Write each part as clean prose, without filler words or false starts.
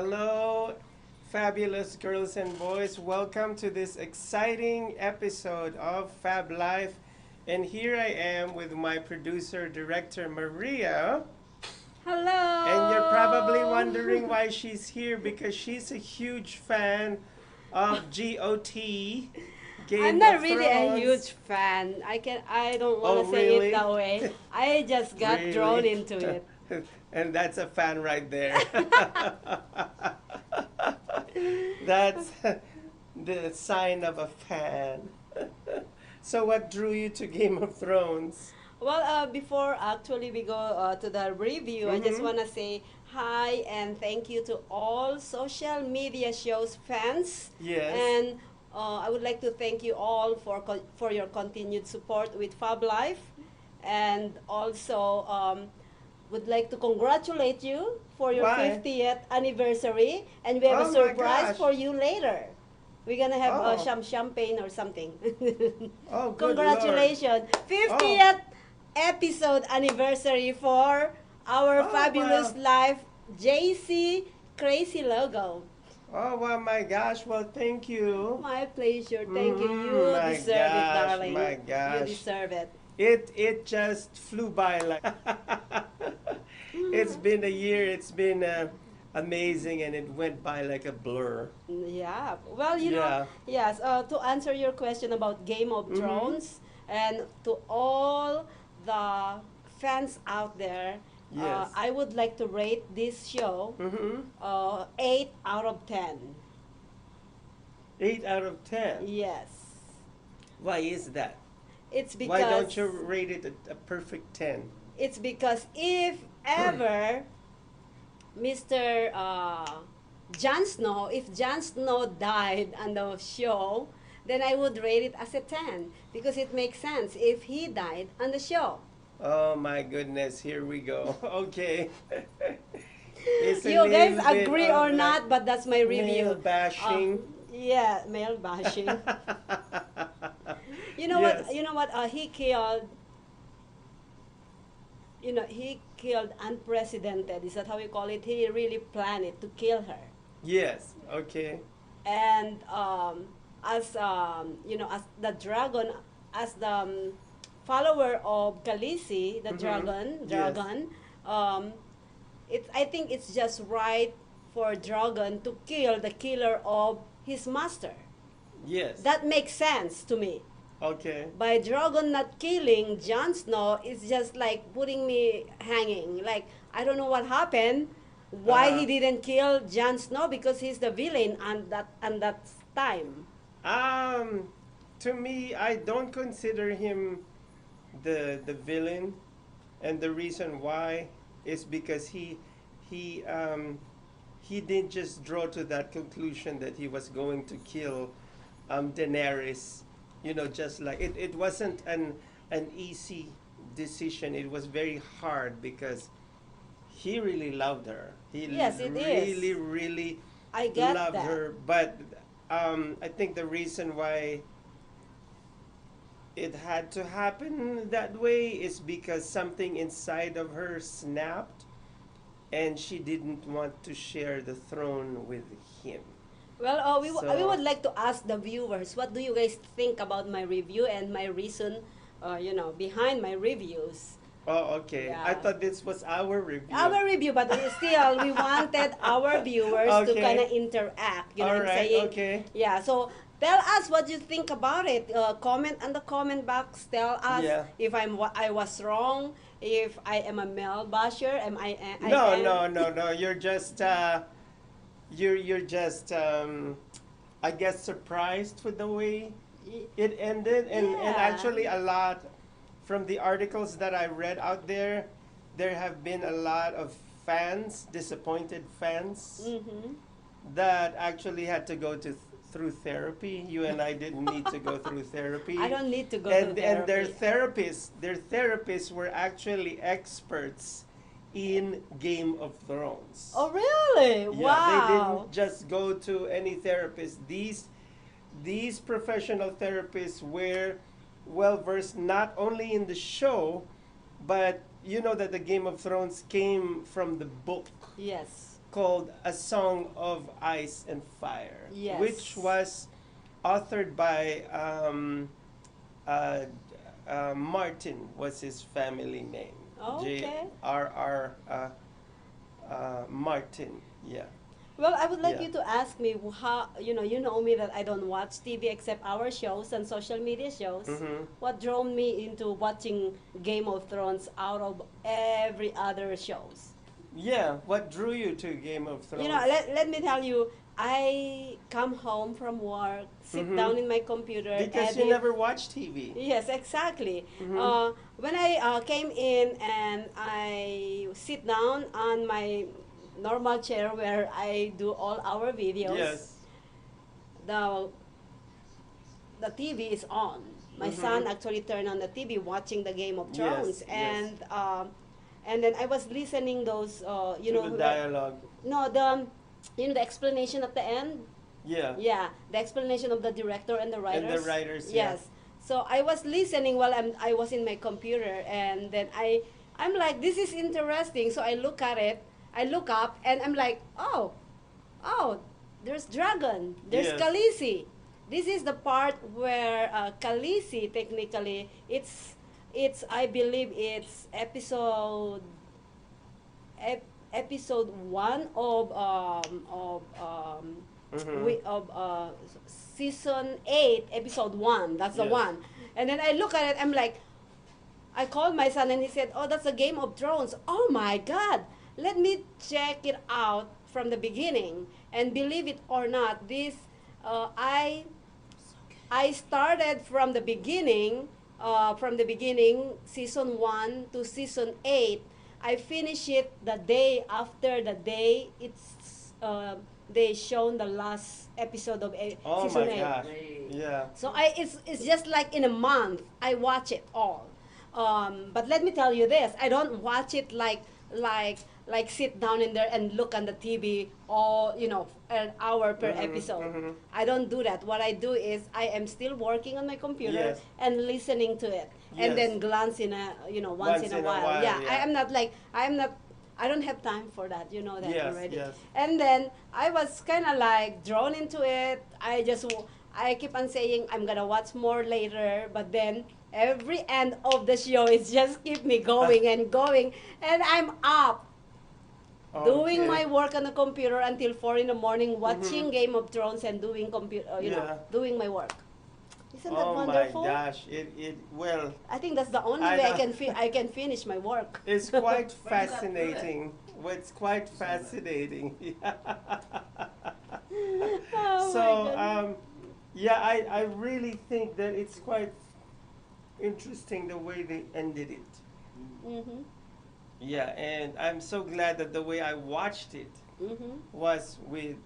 Hello, fabulous girls and boys. Welcome to this exciting episode of Fab Life. And here I am with my producer, director, Maria. And you're probably Hello. wondering why she's here because she's a huge fan of GOT, I'm Game not of really a huge Thrones. fan. I don't Oh, want to say it really? that way. I just got drawn Really? into it. And that's a fan right there. That's the sign of a fan. So, what drew you to Game of Thrones? Well, before actually we go to the review, I just Mm-hmm. want to say hi and thank you to all social media shows fans. Yes. And I would like to thank you all for your continued support with Fab Life. And also would like to congratulate you for your Why? 50th anniversary. And we have a Oh my surprise gosh. for you later. We're gonna have Oh. some champagne or something. Oh, good Lord. Congratulations! Oh. 50th episode anniversary for our Oh, fabulous wow. life JC Crazy Logo. Oh, wow, my gosh. Well, thank you. My pleasure. Thank you. Mm-hmm. You My deserve it, gosh. darling. My You gosh. deserve it. It just flew by like it's been a year. It's been amazing, and it went by like a blur. Yeah. Well, Yeah. yes, to answer your question about Game of Mm-hmm. Thrones and to all the fans out there, Yes. I would like to rate this show Mm-hmm. 8 out of 10. 8 out of 10. Yes. Why is that? It's Why don't because you rate it a perfect 10? if ever Mr. If Jon Snow died on the show, then I would rate it as a 10 because it makes sense if he died on the show. Oh my goodness, here we go. Okay. It's a You guys little bit agree of or like not, but that's my male review. bashing. Yeah, male bashing. You know what? Yes. You know what? He killed. He killed unprecedented. Is that how you call it? He really planned it to kill her. Yes. Okay. And as the dragon, as the follower of Khaleesi, the Mm-hmm. dragon, Yes. um, I think it's just right for dragon to kill the killer of his master. Yes. That makes sense to me. Okay. By dragon not killing Jon Snow, it's just like putting me hanging. Like I don't know what happened, why Uh-huh. he didn't kill Jon Snow because he's the villain and that time. Um, to me, I don't consider him the villain, and the reason why is because he didn't just draw to that conclusion that he was going to kill Daenerys. Just like it wasn't an easy decision. It was very hard because he really loved her. He Yes, it really, is. really I get loved that. her. But I think the reason why it had to happen that way is because something inside of her snapped and she didn't want to share the throne with him. Well, we So, would like to ask the viewers, what do you guys think about my review and my reason, behind my reviews? oh, okay. I Yeah. thought this was our review. Our review, but we wanted our viewers to kind of Okay. interact. You know All what I'm right. saying? Okay. Yeah. So tell us what you think about it. Comment on the comment box. Tell us Yeah. if I was wrong. If I am a male basher, I No, am. no, no, no. You're just I guess surprised with the way it ended, and Yeah. actually a lot from the articles that I read out there have been a lot of fans, disappointed fans Mm-hmm. that actually had to go through therapy. You and I didn't need to go through therapy. I don't need to go to And therapy. their therapists were actually experts in Game of Thrones. Oh, really? Yeah, they Wow. didn't just go to any therapist. These professional therapists were well versed not only in the show, but you know that the Game of Thrones came from the book Yes. called A Song of Ice and Fire, Yes. which was authored by uh, Martin was his family name. Okay. J.R.R. Martin. Yeah. Well, I would like Yeah. you to ask me how, you know me that I don't watch TV except our shows and social media shows. Mhm. What drove me into watching Game of Thrones out of every other shows? Yeah. What drew you to Game of Thrones? Let me tell you, I come home from work, sit Mhm. down in my computer, Because you edit. never watch TV. Yes, exactly. Mhm. When I came in and I sit down on my normal chair where I do all our videos, Yes. the the TV is on. My Mhm. son actually turned on the TV watching the Game of Yes, Thrones, yes. and then I was listening those To the dialogue. no the explanation at the end. Yeah. Yeah, the explanation of the director and the writers. And the writers, yeah. Yes. So I was listening while I was in my computer, and then I'm like, this is interesting. So I look at it, I look up, and I'm like, oh, there's dragon, there's Yes. Khaleesi. This is the part where Khaleesi technically it's I believe it's episode 1 Mhm. of season 8 episode 1. That's the Yes. one. And then I look at it, I'm like, I called my son and he said, oh, that's a Game of Thrones. Oh my God, let me check it out from the beginning. And believe it or not, this I started from the beginning, season 1 to season 8. I finished it the day after the day they shown the last episode of Oh season my 8. gosh. Yeah. So it's just like in a month I watch it all. But let me tell you this: I don't watch it like sit down in there and look on the TV all an hour per Mhm, episode. mhm. I don't do that. What I do is I am still working on my computer Yes. and listening to it, and Yes. then glance in a once in a while. Yeah, yeah. I'm not. I don't have time for that. You know that Yes, already. yes. And then I was kind of like drawn into it. I keep on saying I'm gonna watch more later, but then every end of the show is just keep me going and going, and I'm up doing Okay. my work on the computer until 4 in the morning, watching Mhm. Game of Thrones and doing Yeah. doing my work. Isn't that Oh wonderful? my gosh. Well, I think that's the only I way know. I can finish my work. it's quite fascinating. Well, it's quite fascinating. Oh So, my God. yeah, I really think that it's quite interesting the way they ended it. Mhm. Yeah, and I'm so glad that the way I watched it Mhm. was with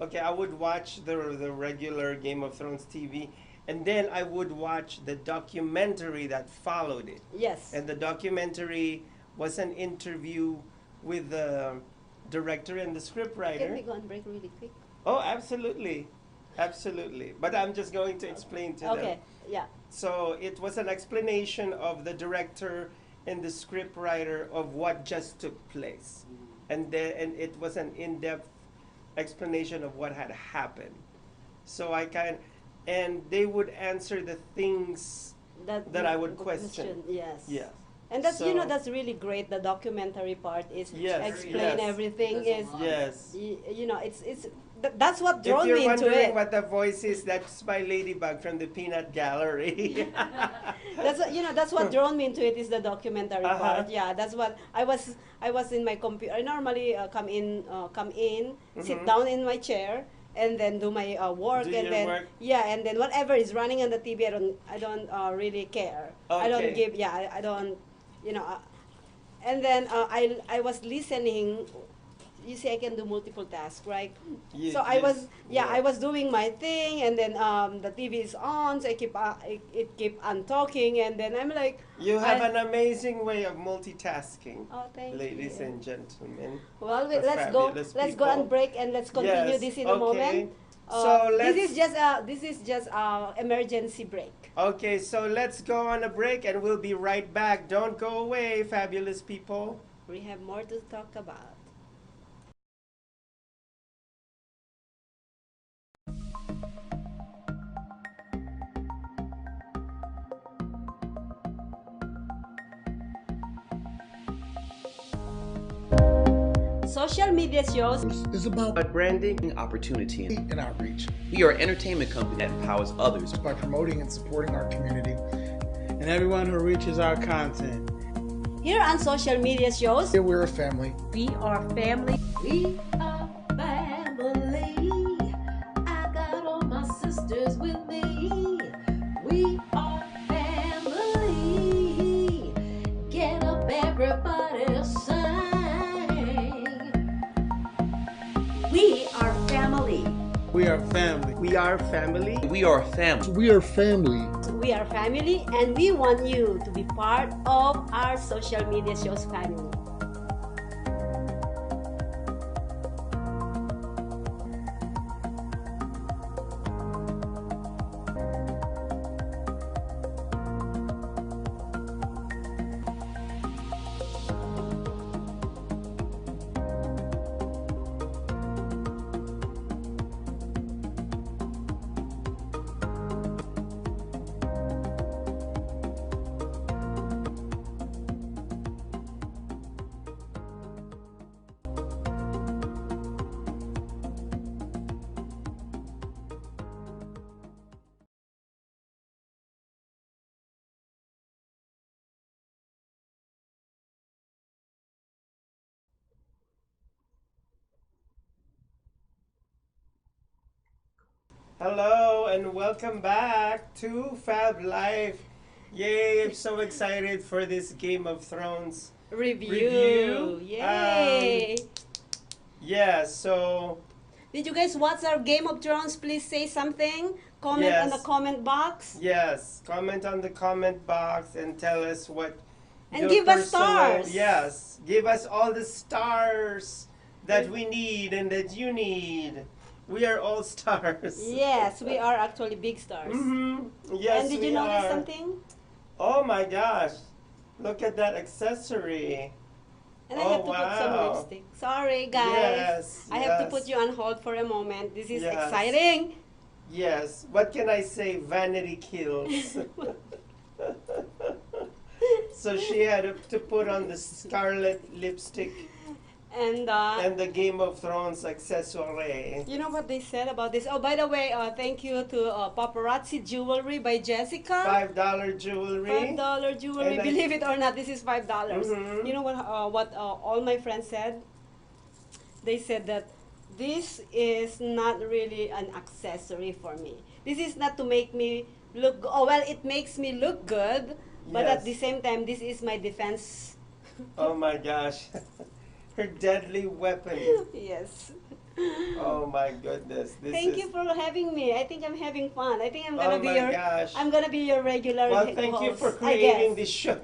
okay, I would watch the regular Game of Thrones TV, and then I would watch the documentary that followed it. Yes. And the documentary was an interview with the director and the Can scriptwriter. we go and break really quick? Oh, absolutely. Absolutely. But I'm just going to explain to them. Okay. Yeah. So it was an explanation of the director and the scriptwriter of what just took place. And it was an in-depth explanation of what had happened. So and they would answer the things that I would the question. Yes. Yeah. And that's So- that's really great. The documentary part is Yes, explain yes. everything. That's a Is lot. Yes. it's that's what If drawn you're me into wondering it. what the voice is, that's my ladybug from the Peanut Gallery. That's what drawn me into it is the documentary Uh-huh. part. Yeah, that's what I was in my computer. I normally come in, sit Mhm. down in my chair, and then do my work, Do and your then work. and then whatever is running on the TV, I don't really care. I don't Okay. give. Yeah, I don't. And then I was listening. You see, I can do multiple tasks, right? So I was I was doing my thing, and then the TV is on, so it keep on talking, and then I'm like, You have an amazing way of multitasking, oh, thank ladies you. and gentlemen. Well, the let's go. fabulous Let's go people. and break, and let's continue Yes, this in a okay. moment. So this is just emergency break. Okay, so let's go on a break and we'll be right back. Don't go away, fabulous people. We have more to talk about. social media shows is about branding, opportunity, and outreach We are an entertainment company that empowers others. by promoting and supporting our community. And everyone who reaches our content. here on social media shows. Here we're a family. We are family. We are family. I got all my sisters with me. We are family. Get up, everybody, sing. We are family. We are family. we are family. We are a family. We are family. We are family, and we want you to be part of our social media shows family. Hello and welcome back to Fab Life. Yay, I'm so excited for this Game of Thrones Review. Yay! Yeah, so Did you guys watch our Game of Thrones? Please say something. Comment on the Yes. comment box. yes, comment on the comment box and tell us what And your give us personal- stars. Yes, give us all the stars that we need and that you need. We are all stars. Yes, we are actually big stars. Mm-hmm. Yes, And did we you notice are. something? Oh my gosh, look at that accessory. And I Oh, have to put some wow. lipstick. Sorry, guys. Yes, I have to yes. put you on hold for a moment. This is Yes. exciting. Yes, what can I say? Vanity kills. So she had to put on the scarlet lipstick And and the Game of Thrones accessory. you know what they said about this? Oh, by the way, thank you to Paparazzi Jewelry by Jessica. $5 jewelry. $5 jewelry. And I- Believe it or not, this is $5. Mhm. You know what all my friends said? They said that this is not really an accessory for me. This is not to make me look. Oh well, it makes me look good, but Yes. at the same time, this is my defense. Oh my gosh. Her deadly weapon. Yes. Oh my goodness. This Thank is, you for having me. I think I'm having fun. I think I'm Oh gonna be my your. gosh. I'm gonna be your regular. Well, thank you host, for I creating guess. this show.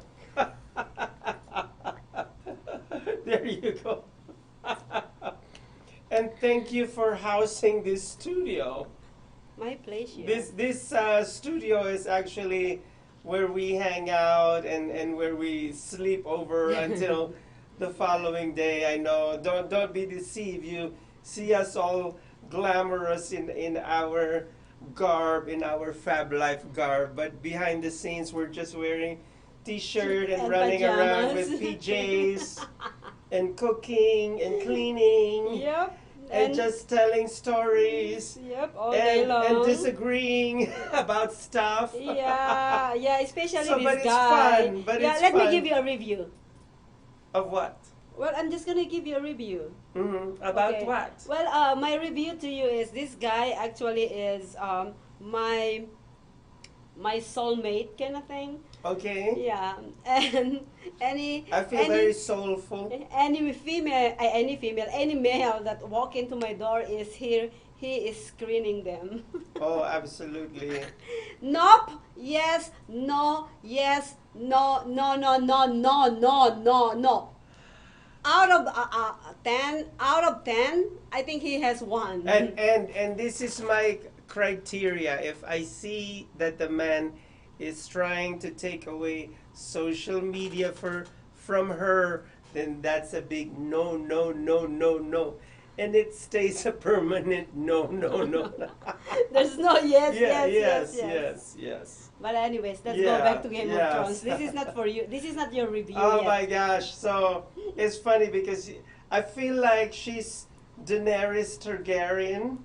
There you go. And thank you for housing this studio. My pleasure. This studio is actually where we hang out and where we sleep over until the following day. I know. Don't be deceived. You see us all glamorous in our garb, in our Fab Life garb, but behind the scenes we're just wearing t-shirt and And running around pajamas. with PJs and cooking and cleaning Yep. and just telling stories Yep, all day and long. disagreeing about stuff. Yeah, yeah, especially So, this but it's guy. fun, but yeah, it's let me fun. give you a review. Of what? Well, I'm just gonna give you a review. About Okay. what? Well, my review to you is this guy actually is my soulmate kind of thing. Okay. Yeah, and I feel very soulful. any male that walk into my door is here. He is screening them. Oh, absolutely. Nope. Yes. No. Yes. No. No. No. No. No. No. No. No. Out of 10, I think he has 1. And this is my criteria. If I see that the man is trying to take away social media from her, then that's a big no, no, no, no, no. And it stays a permanent no, no, no. There's no yes, Yeah, yes. yes. But anyways, let's go Yeah, back to Game yes. of Thrones. This is not for you. This is not your review Oh yet. my gosh. So it's funny because I feel like she's Daenerys Targaryen,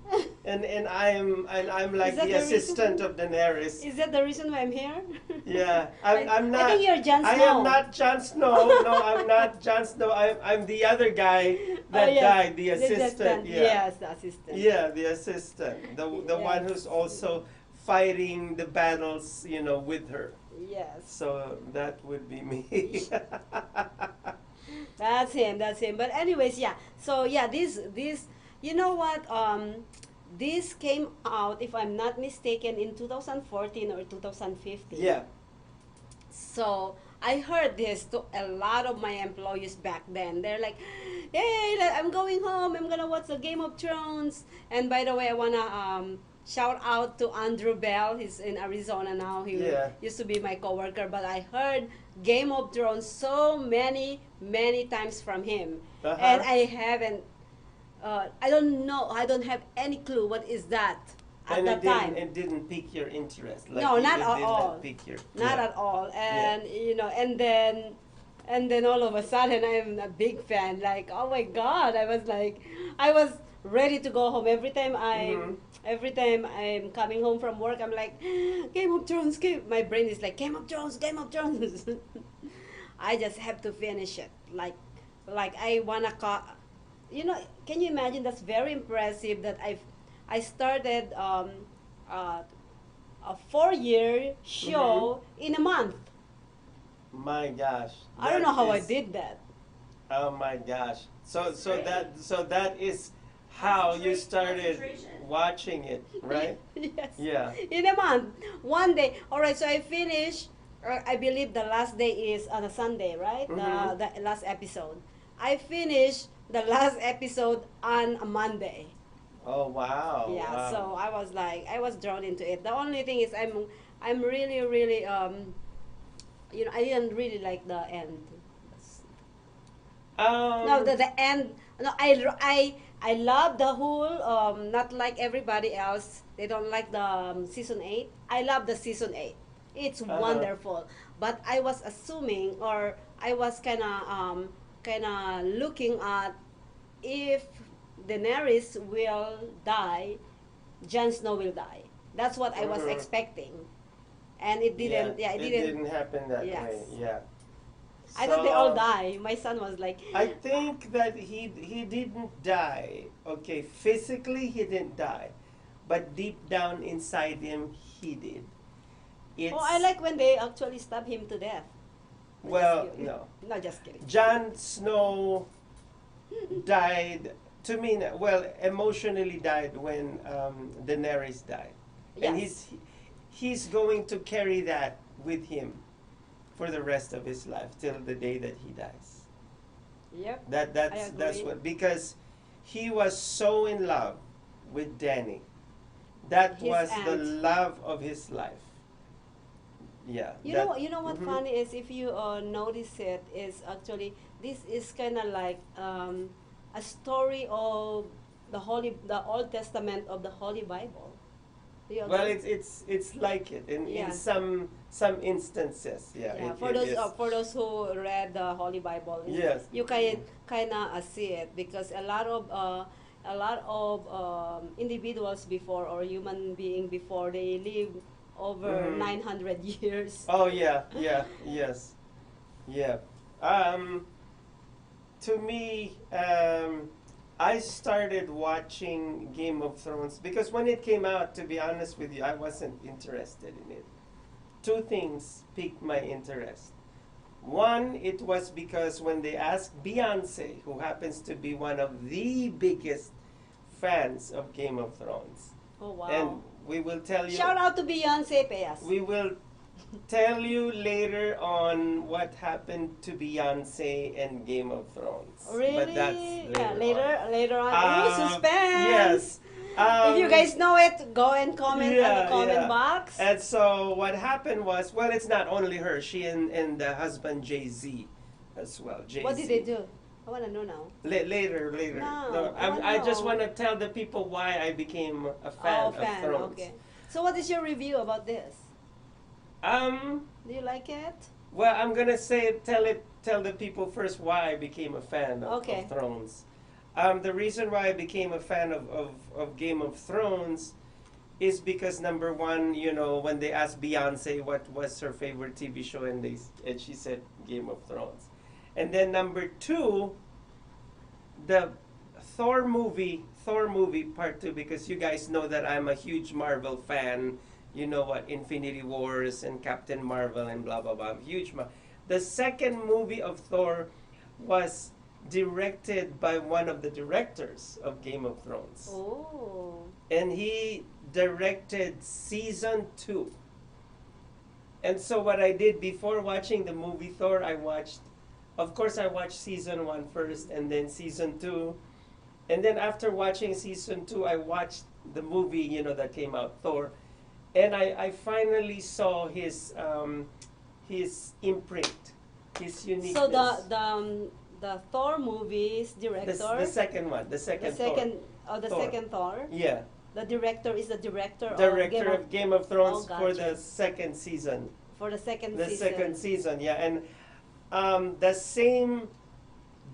and I'm like Is that the the assistant reason? of Daenerys. Is that the reason why I'm here? Yeah, I'm not. I think you're Jon I Snow. am not Jon Snow. No, I'm not Jon Snow. I'm the other guy that Oh, yes. died, the assistant. Yeah. Yes, the assistant. Yeah, the assistant, the one Yes. who's also fighting the battles, with her. Yes. So that would be me. That's him. But anyways, yeah. So yeah, this, you know what? This came out, if I'm not mistaken, in 2014 or 2015. Yeah. So I heard this to a lot of my employees back then. They're like, "Hey, I'm going home. I'm gonna watch the Game of Thrones." And by the way, I wanna shout out to Andrew Bell. He's in Arizona now. He used to be my coworker, but I heard Game of Thrones so many times from him, and I haven't. I don't know. I don't have any clue what is that at that time. It didn't pique your interest. Like No, it not at did all. Not pique your, Not yeah. at all. And and then all of a sudden I'm a big fan. Like, oh my God! I was ready to go home every time every time I'm coming home from work. I'm like, Game of Thrones. My brain is like, Game of Thrones. I just have to finish it. Like I wanna can you imagine? That's very impressive that I started a 4-year show in a month. My gosh. I don't know how I is- did that. Oh my gosh. So that is how you started Concentration. watching it, right? Yes. Yeah. In a month. One day. All right, so I finished, I believe the last day is on a Sunday, right? Mhm. The last episode. I finished the last episode on a Monday. Oh wow. Yeah, Wow. so I was drawn into it. The only thing is I'm really I didn't really like the end. No, the end. No, I love the whole. Not like everybody else. They don't like the season 8. I love the season 8. It's wonderful. But I was assuming, or I was kind of looking at if Daenerys will die, Jon Snow will die. That's what I was expecting, and it didn't. Yeah, it didn't. happen that Yes. way. Yeah. I thought they all So, die. My son was like, I think that he didn't die. Okay, physically he didn't die, but deep down inside him he did. It's, "Oh, I like when they actually stab him to death." No, Well, just kidding. no. No, just kidding. Jon Snow died, to me, well, emotionally died when Daenerys died. And Yes. he's going to carry that with him for the rest of his life till the day that he dies. Yep. That's agree. what, because he was so in love with Dany. That His was the aunt. love of his life. Yeah. You that- know what Mhm. funny is, if you notice it, is actually this is kind of like a story of the Old Testament of the Holy Bible. Do you Well, agree? it's like it in Yeah. some instances. Yeah. Yeah, it for those who read the Holy Bible, Yes. you can kind of see it, because a lot of individuals before, or human being before, they live over Mhm. 900 years. Oh yeah, yes, yeah. To me, I started watching Game of Thrones because when it came out, to be honest with you, I wasn't interested in it. Two things piqued my interest. One, it was because when they asked Beyonce, who happens to be one of the biggest fans of Game of Thrones, Oh wow! and we will tell you. Shout out to Beyonce, pay us. We will tell you later on what happened to Beyonce and Game of Thrones. Really? But that's Yeah, later on. Ooh, suspense. Yes. If you guys know it, go and comment on the comment yeah. box. And so what happened was, well, it's not only her. She and the husband Jay-Z as well. Jay-Z. What did they do? I want to know now. Later. No, I wanna I just know. want to tell the people why I became a fan of Thrones. Okay. So what is your review about this? Um, Do you like it? Well, I'm gonna tell the people first why I became a fan of Thrones. The reason why I became a fan of Game of Thrones is because number one, you know, when they asked Beyonce what was her favorite TV show, and she said Game of Thrones, and then number two, the Thor movie Part 2, because you guys know that I'm a huge Marvel fan. You know what, Infinity Wars and Captain Marvel and blah blah blah. I'm huge. The second movie of Thor was directed by one of the directors of Game of Thrones. Oh. And he directed season 2. And so what I did before watching the movie Thor, I watched season 1 first and then season 2. And then after watching season 2, I watched the movie, you know, that came out, Thor. And I finally saw his imprint, his uniqueness. So the Thor movies director. The second one, the second Thor. Second Thor. Yeah. The director is the director of Game of Thrones gotcha. for the second season. For the second the season. second season, yeah, and the same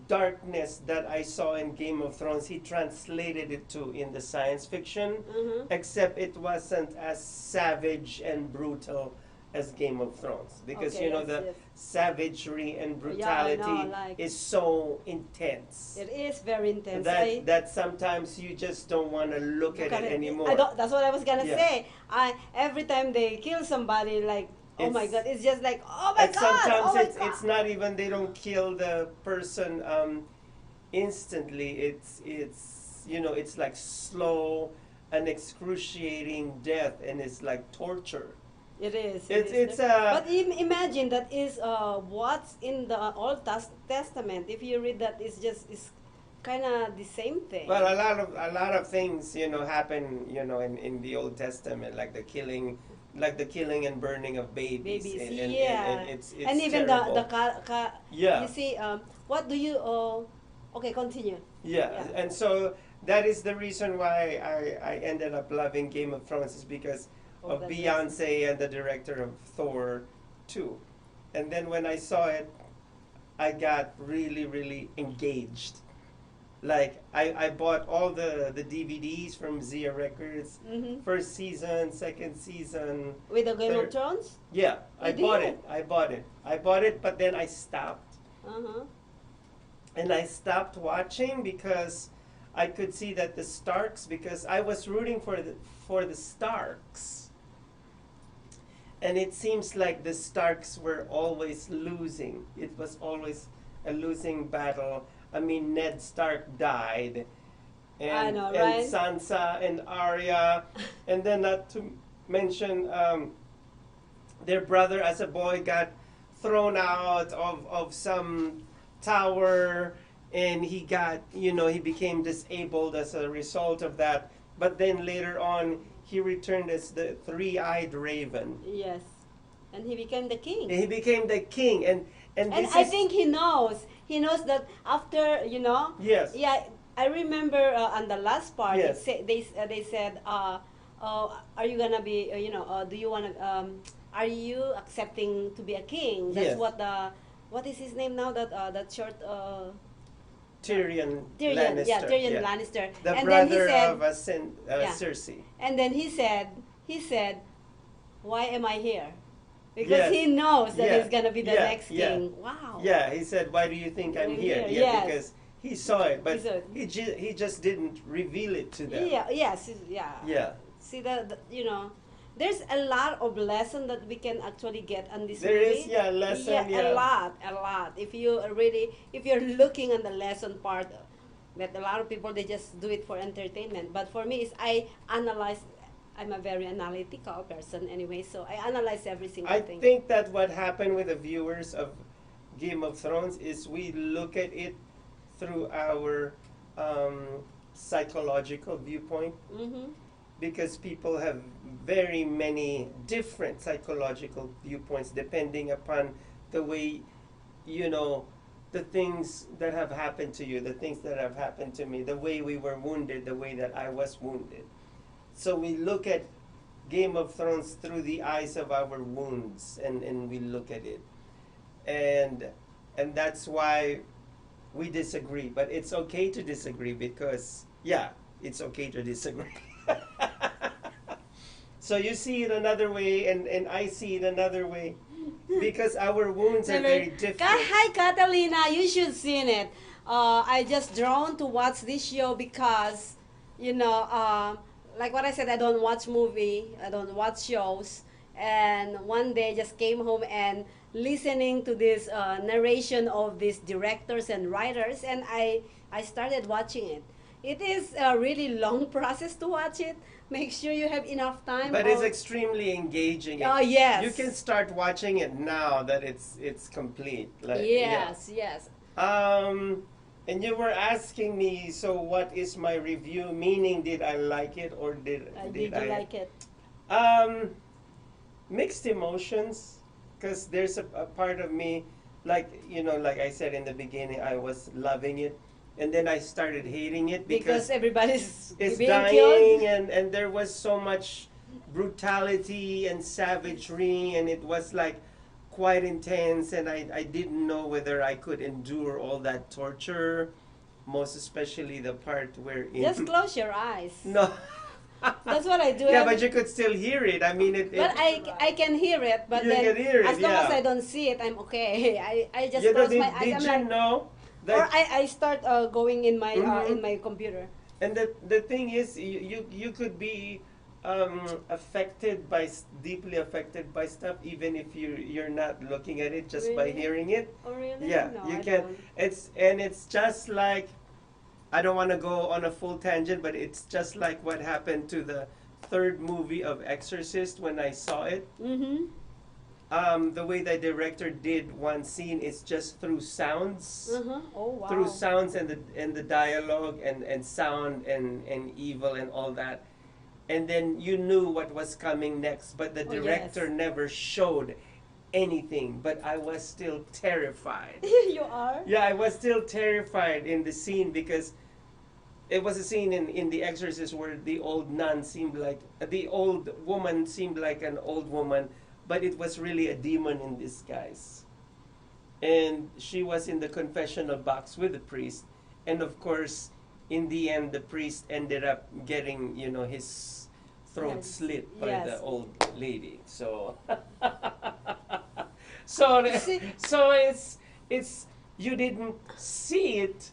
darkness that I saw in Game of Thrones, he translated it to in the science fiction, except it wasn't as savage and brutal as Game of Thrones, because you know the savagery and brutality is so intense. It is very intense. That sometimes you just don't want to look at it anymore. That's what I was gonna say. Every time they kill somebody, like, oh my God, it's just like, oh my God. Sometimes it's not even, they don't kill the person instantly. It's you know, it's like slow and excruciating death, and it's like torture. It is. But imagine that is what's in the Old Testament. If you read that, it's kind of the same thing. Well, a lot of things, you know, happen, you know, in the Old Testament, like the killing and burning of babies. And it's and even terrible. you see, what do you? Okay, continue. Yeah, and so that is the reason why I ended up loving Game of Thrones, is because of Beyonce and the director of Thor 2. And then when I saw it, I got really, really engaged. Like, I bought all the DVDs from Zia Records, first season, second season. With the Game of Thrones? Yeah, I bought it, but then I stopped. And I stopped watching because I could see that the Starks, because I was rooting for the Starks. And it seems like the Starks were always losing. It was always a losing battle. I mean, Ned Stark died, and Sansa and Arya, and then not to mention their brother as a boy got thrown out of some tower, and he got, you know, he became disabled as a result of that. But then later on, he returned as the three-eyed raven. Yes, and he became the king. He became the king, and I think he knows. He knows that after, you know. Yes. Yeah, I remember on the last part. Yes. They said, are you gonna be? Do you wanna? Are you accepting to be a king? That's what is his name now? That short. Tyrion Lannister. Yeah, Tyrion Lannister. The and brother then he said, of Cersei. And then he said, why am I here? Because he knows that he's gonna be the next king. Wow. Yeah, he said, why do you think I'm here? Yeah, because he saw it, but he just didn't reveal it to them. Yeah. Yes. Yeah. Yeah. See you know. There's a lot of lesson that we can actually get on this movie. There is, lesson, a lot. If you're looking at the lesson part, but a lot of people, they just do it for entertainment. But for me, I'm a very analytical person anyway, so I analyze every single thing. I think that what happened with the viewers of Game of Thrones is we look at it through our psychological viewpoint. Because people have very many different psychological viewpoints depending upon the way, you know, the things that have happened to you, the things that have happened to me, the way we were wounded, the way that I was wounded. So we look at Game of Thrones through the eyes of our wounds, and we look at it. and that's why we disagree. But it's okay to disagree because it's okay to disagree. So you see it another way, and I see it another way, because our wounds are very different. Hi, Catalina. You should seen it. I just drawn to watch this show because, like what I said, I don't watch movie, I don't watch shows, and one day I just came home and listening to this narration of these directors and writers, and I started watching it. It is a really long process to watch it. Make sure you have enough time. But it's extremely engaging. Oh, yes. You can start watching it now that it's complete. Like, yes. And you were asking me, so what is my review? Meaning, did I like it or did you like it? Mixed emotions, because there's a part of me, like I said in the beginning, I was loving it. And then I started hating it because everybody's it's being dying, killed. and there was so much brutality and savagery, and it was like quite intense, and I didn't know whether I could endure all that torture, most especially the part where just close your eyes. No. That's what I do. Yeah, but you could still hear it. I mean, But I can hear it, but you then can hear it, as long as I don't see it, I'm okay. I just close my eyes. Did I'm you like, know that? or I start going in my in my computer. And the thing is, you could be deeply affected by stuff, even if you're not looking at it, just by Really? hearing it. Oh really? Yeah, No, you I can. don't. It's just like, I don't want to go on a full tangent, but it's just like what happened to the third movie of Exorcist when I saw it. Mm-hmm. The way the director did one scene is just through sounds. Uh-huh. Oh wow. Through sounds and the dialogue and sound and evil and all that, and then you knew what was coming next, but the Oh, director yes. never showed anything, but I was still terrified. You are? Yeah, I was still terrified in the scene, because it was a scene in The Exorcist where the old nun seemed like, the old woman seemed like an old woman, but it was really a demon in disguise. And she was in the confessional box with the priest. And of course, in the end, the priest ended up getting, his throat Yes. slit by Yes. the old lady. So, so it's you didn't see it,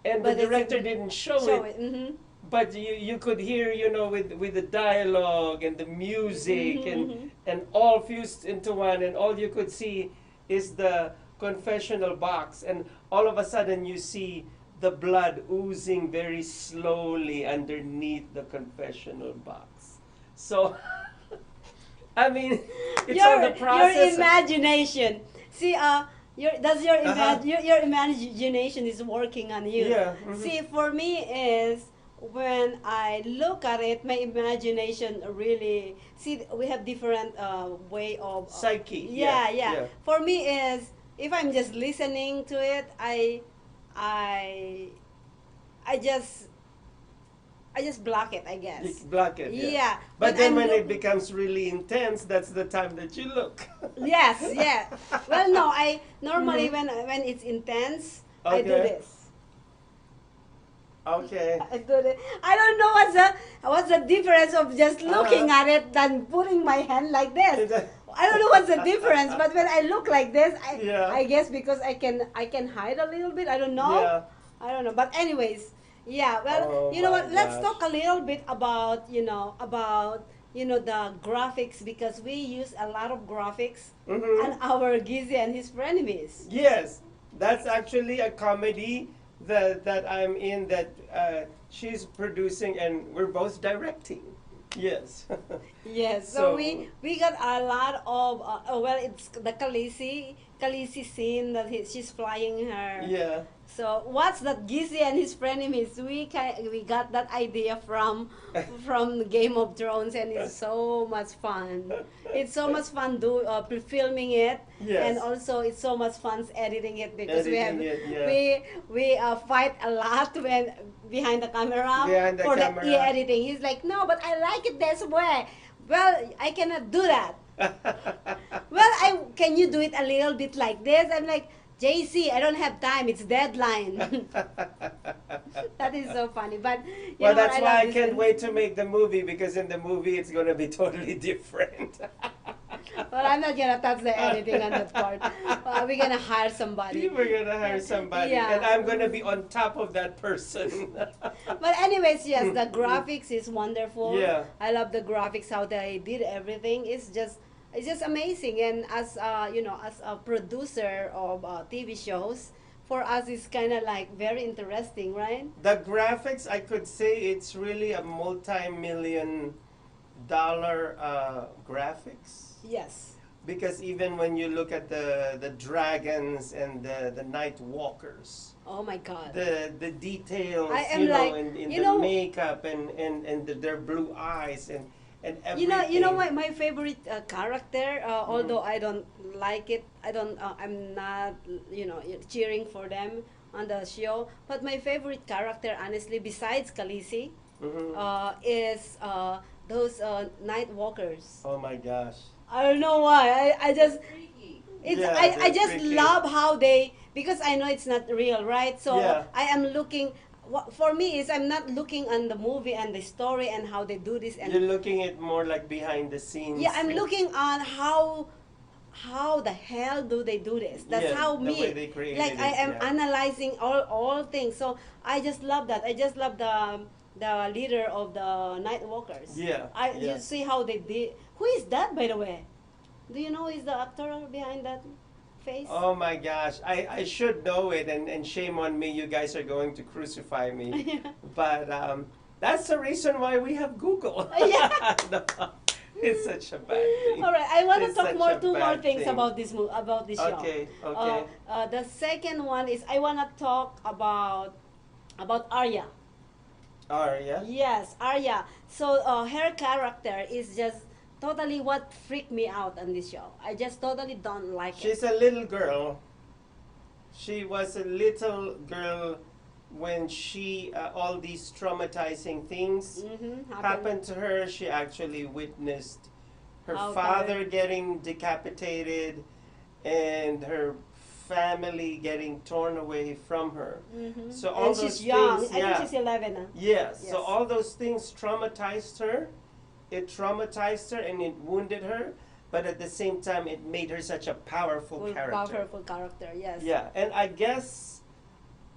and But the it's director didn't show it. Mm-hmm. But you could hear, with the dialogue and the music and all fused into one, and all you could see is the confessional box, and all of a sudden you see the blood oozing very slowly underneath the confessional box. So, I mean, it's all the process. Your imagination. See, your imagination is working on you. Yeah. Mhm. See, for me is when I look at it, my imagination really. See, we have different way of Psyche. Yeah. For me is if I'm just listening to it, I just block it, I guess. You block it. Yeah. But then I'm when it look- becomes really intense, that's the time that you look. Yes, yeah. Well, no, I normally when it's intense, I do Okay. this. Okay. I do this. I don't know what's the difference of just looking at it than putting my hand like this. I don't know what's the difference, but when I look like this, Yeah. I guess because I can hide a little bit. I don't know. Yeah. I don't know. But anyways, yeah. Well, Oh you know my what? Let's gosh. talk a little bit about the graphics, because we use a lot of graphics Mhm. on our Gizzy and his frenemies. Yes, that's actually a comedy that I'm in, that she's producing and we're both directing. Yes. Yes, so So- we got a lot of it's the Khaleesi scene that she's flying her. Yeah. So what's that Gizzy and his frenemies? We got that idea from Game of Thrones, and it's so much fun. It's so much fun filming it, Yes. and also it's so much fun editing it, because Editing it, yeah. we fight a lot when behind the camera Behind the for camera. the editing. He's like, no, but I like it this way. Well, I cannot do that. Well, can you do it a little bit like this? I'm like, JC, I don't have time. It's deadline. That is so funny. But well, that's why I can't wait to make the movie, because in the movie it's going to be totally different. Well, I'm not gonna touch the editing on that part. We're gonna hire somebody. We're gonna hire somebody, Yeah. and I'm gonna be on top of that person. But anyways, yes, the graphics is wonderful. Yeah. I love the graphics, how they did everything. It's just amazing. And as as a producer of TV shows, for us it's kind of like very interesting, right? The graphics, I could say it's really a multi-million-dollar graphics. Yes. Because even when you look at the dragons and the night walkers, Oh my God. the details, I am you know, like, in you the know- makeup and their blue eyes and everything. You know my favorite character, although I don't like it, I'm not cheering for them on the show. But my favorite character, honestly, besides Khaleesi, is those night walkers. Oh my gosh. I don't know why. I just it's Yeah, I they're just freaky. love how they, because I know it's not real, right? So Yeah. I am looking. For me, is I'm not looking on the movie and the story and how they do this, and You're looking at more like behind the scenes. yeah, I'm looking on how the hell do they do this? That's Yeah, how the me, way they created like I it, am yeah. analyzing all things. So I just love that. I just love the leader of the night walkers. Yeah, You yeah. see how they did. Who is that, by the way? Do you know who is the actor behind that face? Oh my gosh, I should know it, and shame on me, you guys are going to crucify me. But that's the reason why we have Google. Yeah. No, it's such a bad thing. All right, I want to It's talk such more a two more bad things thing. about this show. Okay, okay. The second one is I want to talk about Arya. Arya? Yes, Arya. So her character is just totally what freaked me out on this show. I just totally don't like She's it. a little girl. She was a little girl when she, all these traumatizing things happened to her. She actually witnessed her How father bad. getting decapitated and her family getting torn away from her. So all And those she's young. things, I yeah. think she's 11. Huh? Yes. Yes. So all those things traumatized her. It traumatized her and it wounded her, but at the same time, it made her such a powerful character. Powerful character, yes. Yeah, and I guess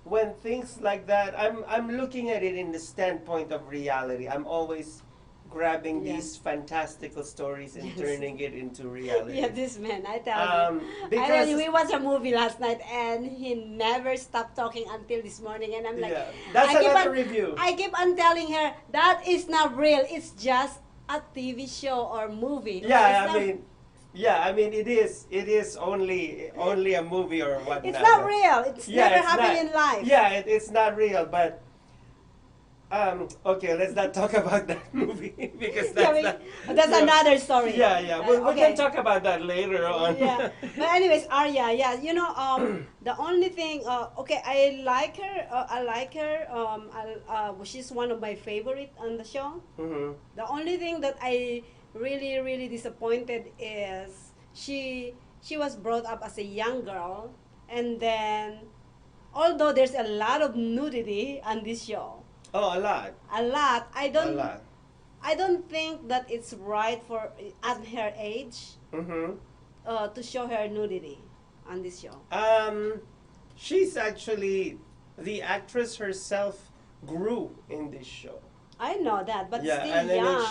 when things like that, I'm looking at it in the standpoint of reality. I'm always grabbing Yeah. these fantastical stories and Yes. turning it into reality. Yeah, this man, I tell you. because- we watched a movie last night and he never stopped talking until this morning, and I'm like, Yeah, that's I keep another on- review. I keep on telling her that is not real. It's just a TV show or movie. Yeah, It's I mean, it is only a movie or whatnot. It's not real. It's Yeah, never it's happened not- in life. Yeah, it's not real, but okay, let's not talk about that movie because that's not, that's yeah. another story. Yeah, we Okay. can talk about that later on. Yeah, but anyways, Arya, yeah, the only thing, okay, I like her. She's one of my favorite on the show. Mhm. The only thing that I really disappointed is she was brought up as a young girl, and then although there's a lot of nudity on this show, Oh, a lot. I A don't lot. I don't think that it's right for at her age Mm-hmm. to show her nudity on this show. She's actually the actress herself grew in this show. I know that, but Yeah, still and then young.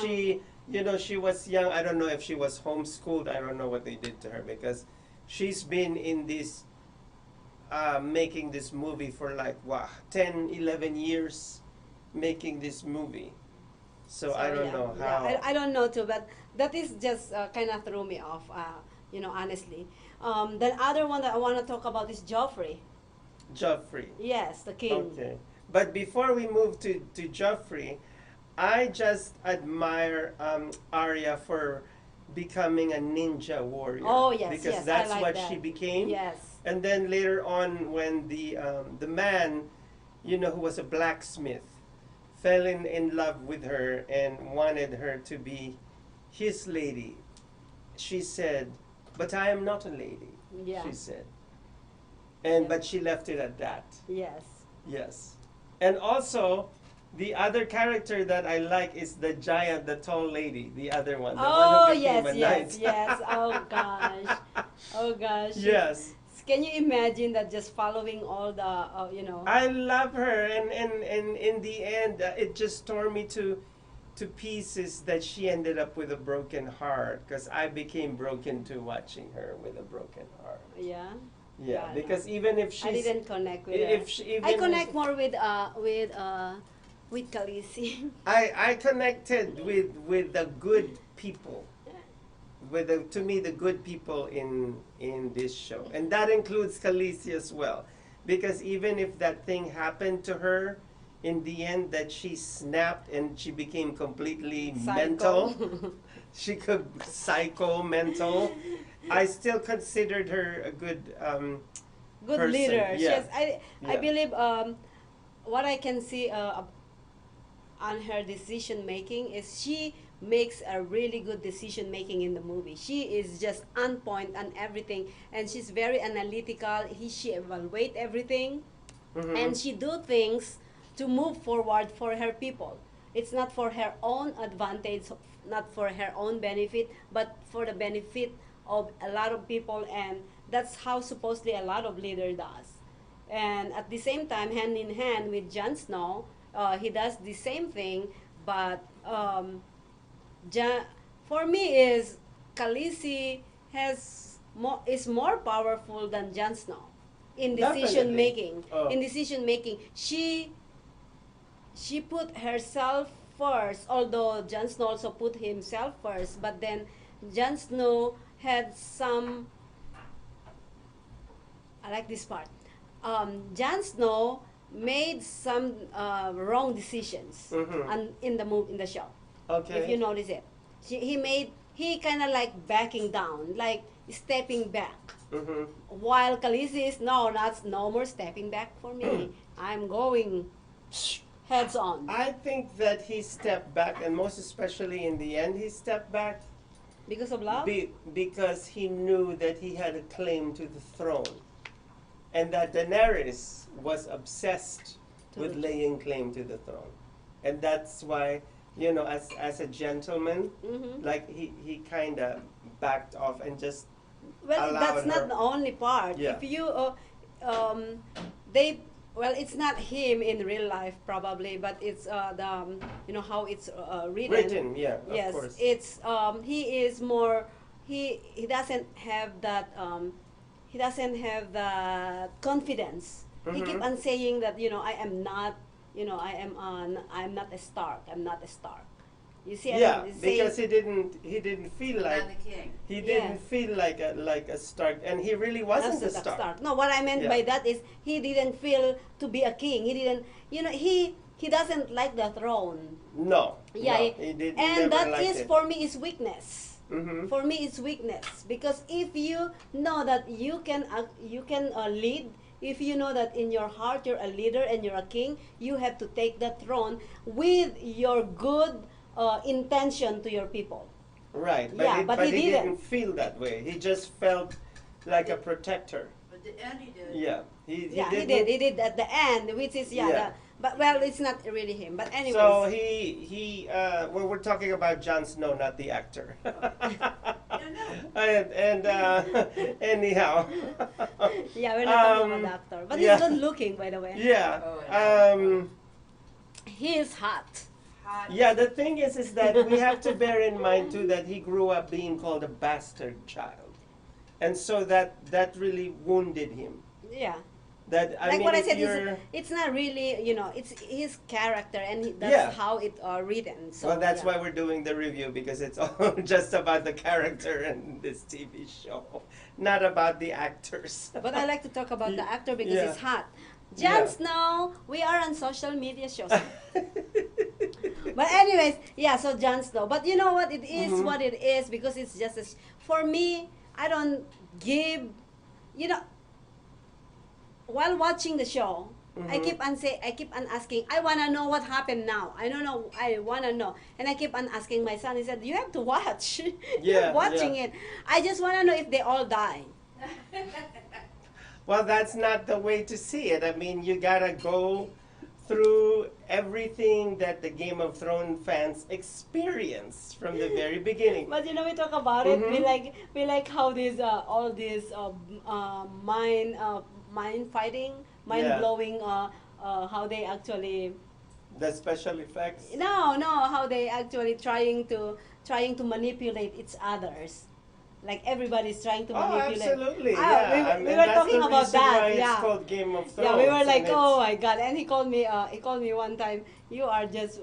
she was young. I don't know if she was homeschooled. I don't know what they did to her because she's been in this making this movie for like 10, 11 years making this movie. So I don't yeah, know yeah, how. I don't know too, but that is just kind of threw me off. Honestly. The other one that I want to talk about is Joffrey. Joffrey. Yes, the king. Okay. But before we move to Joffrey, I just admire Arya for becoming a ninja warrior. Oh, yes, because yes, I that's like what that. she became. Yes. And then later on, when the man, who was a blacksmith, fell in love with her and wanted her to be his lady, she said, but I am not a lady, Yeah. she said. And Yeah. but she left it at that. Yes. Yes. And also, the other character that I like is the giant, the tall lady, the other one, the Oh one who became yes, a yes, knight. yes. Oh gosh. Oh gosh. Yes. Can you imagine that, just following all the you know? I love her, and in the end, it just tore me to pieces that she ended up with a broken heart, because I became broken too watching her with a broken heart. Yeah. Yeah, Yeah, because even if she's I didn't connect with if her. she, even I if- connect more with Khaleesi. I connected with the good people, with the, to me, the good people in this show, and that includes Khaleesi as well, because even if that thing happened to her, in the end, that she snapped and she became completely mental, she could psycho mental. I still considered her a good Good person. leader. Yeah. Yes, I Yeah. believe what I can see on her decision making is she makes a really good decision making in the movie. She is just on point on everything, and she's very analytical. She evaluate everything, and she do things to move forward for her people. It's not for her own advantage, not for her own benefit, but for the benefit of a lot of people, and that's how supposedly a lot of leader does. And at the same time, hand in hand with Jon Snow, he does the same thing, but for me is Khaleesi is more powerful than Jon Snow in decision Definitely. making. Oh. In decision making, she put herself first, although Jon Snow also put himself first, but then Jon Snow had some, I like this part. Jon Snow made some wrong decisions in the show. Okay. If you notice it, he kind of like backing down, like stepping back. While Khaleesi is no more stepping back for me. I'm going heads on. I think that he stepped back, and most especially in the end, he stepped back Because of love? because he knew that he had a claim to the throne, and that Daenerys was obsessed with laying claim to the throne, and that's why, you know, as a gentleman, like he kind of backed off and just Well, allowed that's her. not the only part. Yeah. If you, it's not him in real life probably, but it's you know how it's written. Written, yeah, Yes, of course. it's he is more, he doesn't have that confidence. He keep on saying that, you know, I am not, you know, I'm not a Stark. I'm not a Stark. You see, Yeah, he's because saying, he didn't feel I'm like the king. he didn't Yeah. feel like a Stark, and he really wasn't a That's the Stark. No, what I meant Yeah. by that is he didn't feel to be a king. He didn't, you know, he doesn't like the throne. No, Yeah, no, he didn't. and never that liked is it. for me is weakness. Mhm. For me, it's weakness, because if you know that you can lead, if you know that in your heart you're a leader and you're a king, you have to take the throne with your good intention to your people. Right, but, Yeah, but he didn't. feel that way. He just felt like a protector. But the end he did. Yeah, he did. He did at the end, which is Yeah. but well, it's not really him. But anyways. So he well, we're talking about Jon Snow, not the actor. and anyhow. Yeah, we're not talking about the actor, but yeah. he's good looking, by the way. Yeah. Oh, He is hot. Hot. Yeah, the thing is that we have to bear in mind too that he grew up being called a bastard child, and so that really wounded him. Yeah. That I Like mean, what I if said, you're- it's not really, you know, it's his character, and that's Yeah. how it written. So well, that's yeah. why we're doing the review, because it's all just about the character in this TV show, not about the actors. But I like to talk about the actor because Yeah. it's hot. Jon Yeah. Snow, we are on social media shows. But anyways, yeah, so Jon Snow. But you know what? It is what it is, because it's just for me, I don't give, you know, while watching the show, I keep on asking, I wanna know what happened now. I don't know, I wanna know. And I keep on asking my son, he said, you have to watch. You're watching it. I just wanna know if they all die. Well, that's not the way to see it. I mean, you gotta go through everything that the Game of Thrones fans experience from the very beginning. But you know, we talk about it. We like how these all these mind fighting, mind blowing. How they actually The special effects. no how they actually trying to manipulate each others. Like everybody's trying to manipulate. Absolutely. We were talking about that. Why Yeah. It's called Game of Thrones. Yeah, we were like, oh my God! And he called me one time. You are just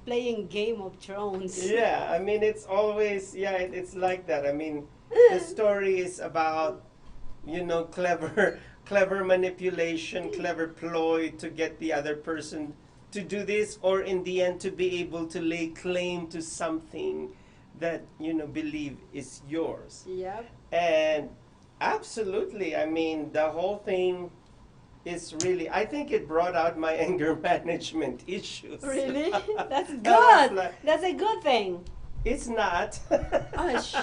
playing Game of Thrones. Yeah, I mean, it's always it's like that. I mean, the story is about clever manipulation, clever ploy to get the other person to do this, or in the end to be able to lay claim to something that believe is yours. Yep. And absolutely, I mean, the whole thing is really, I think it brought out my anger management issues. Really? That's I good. was like, That's a good thing. it's not. Hush.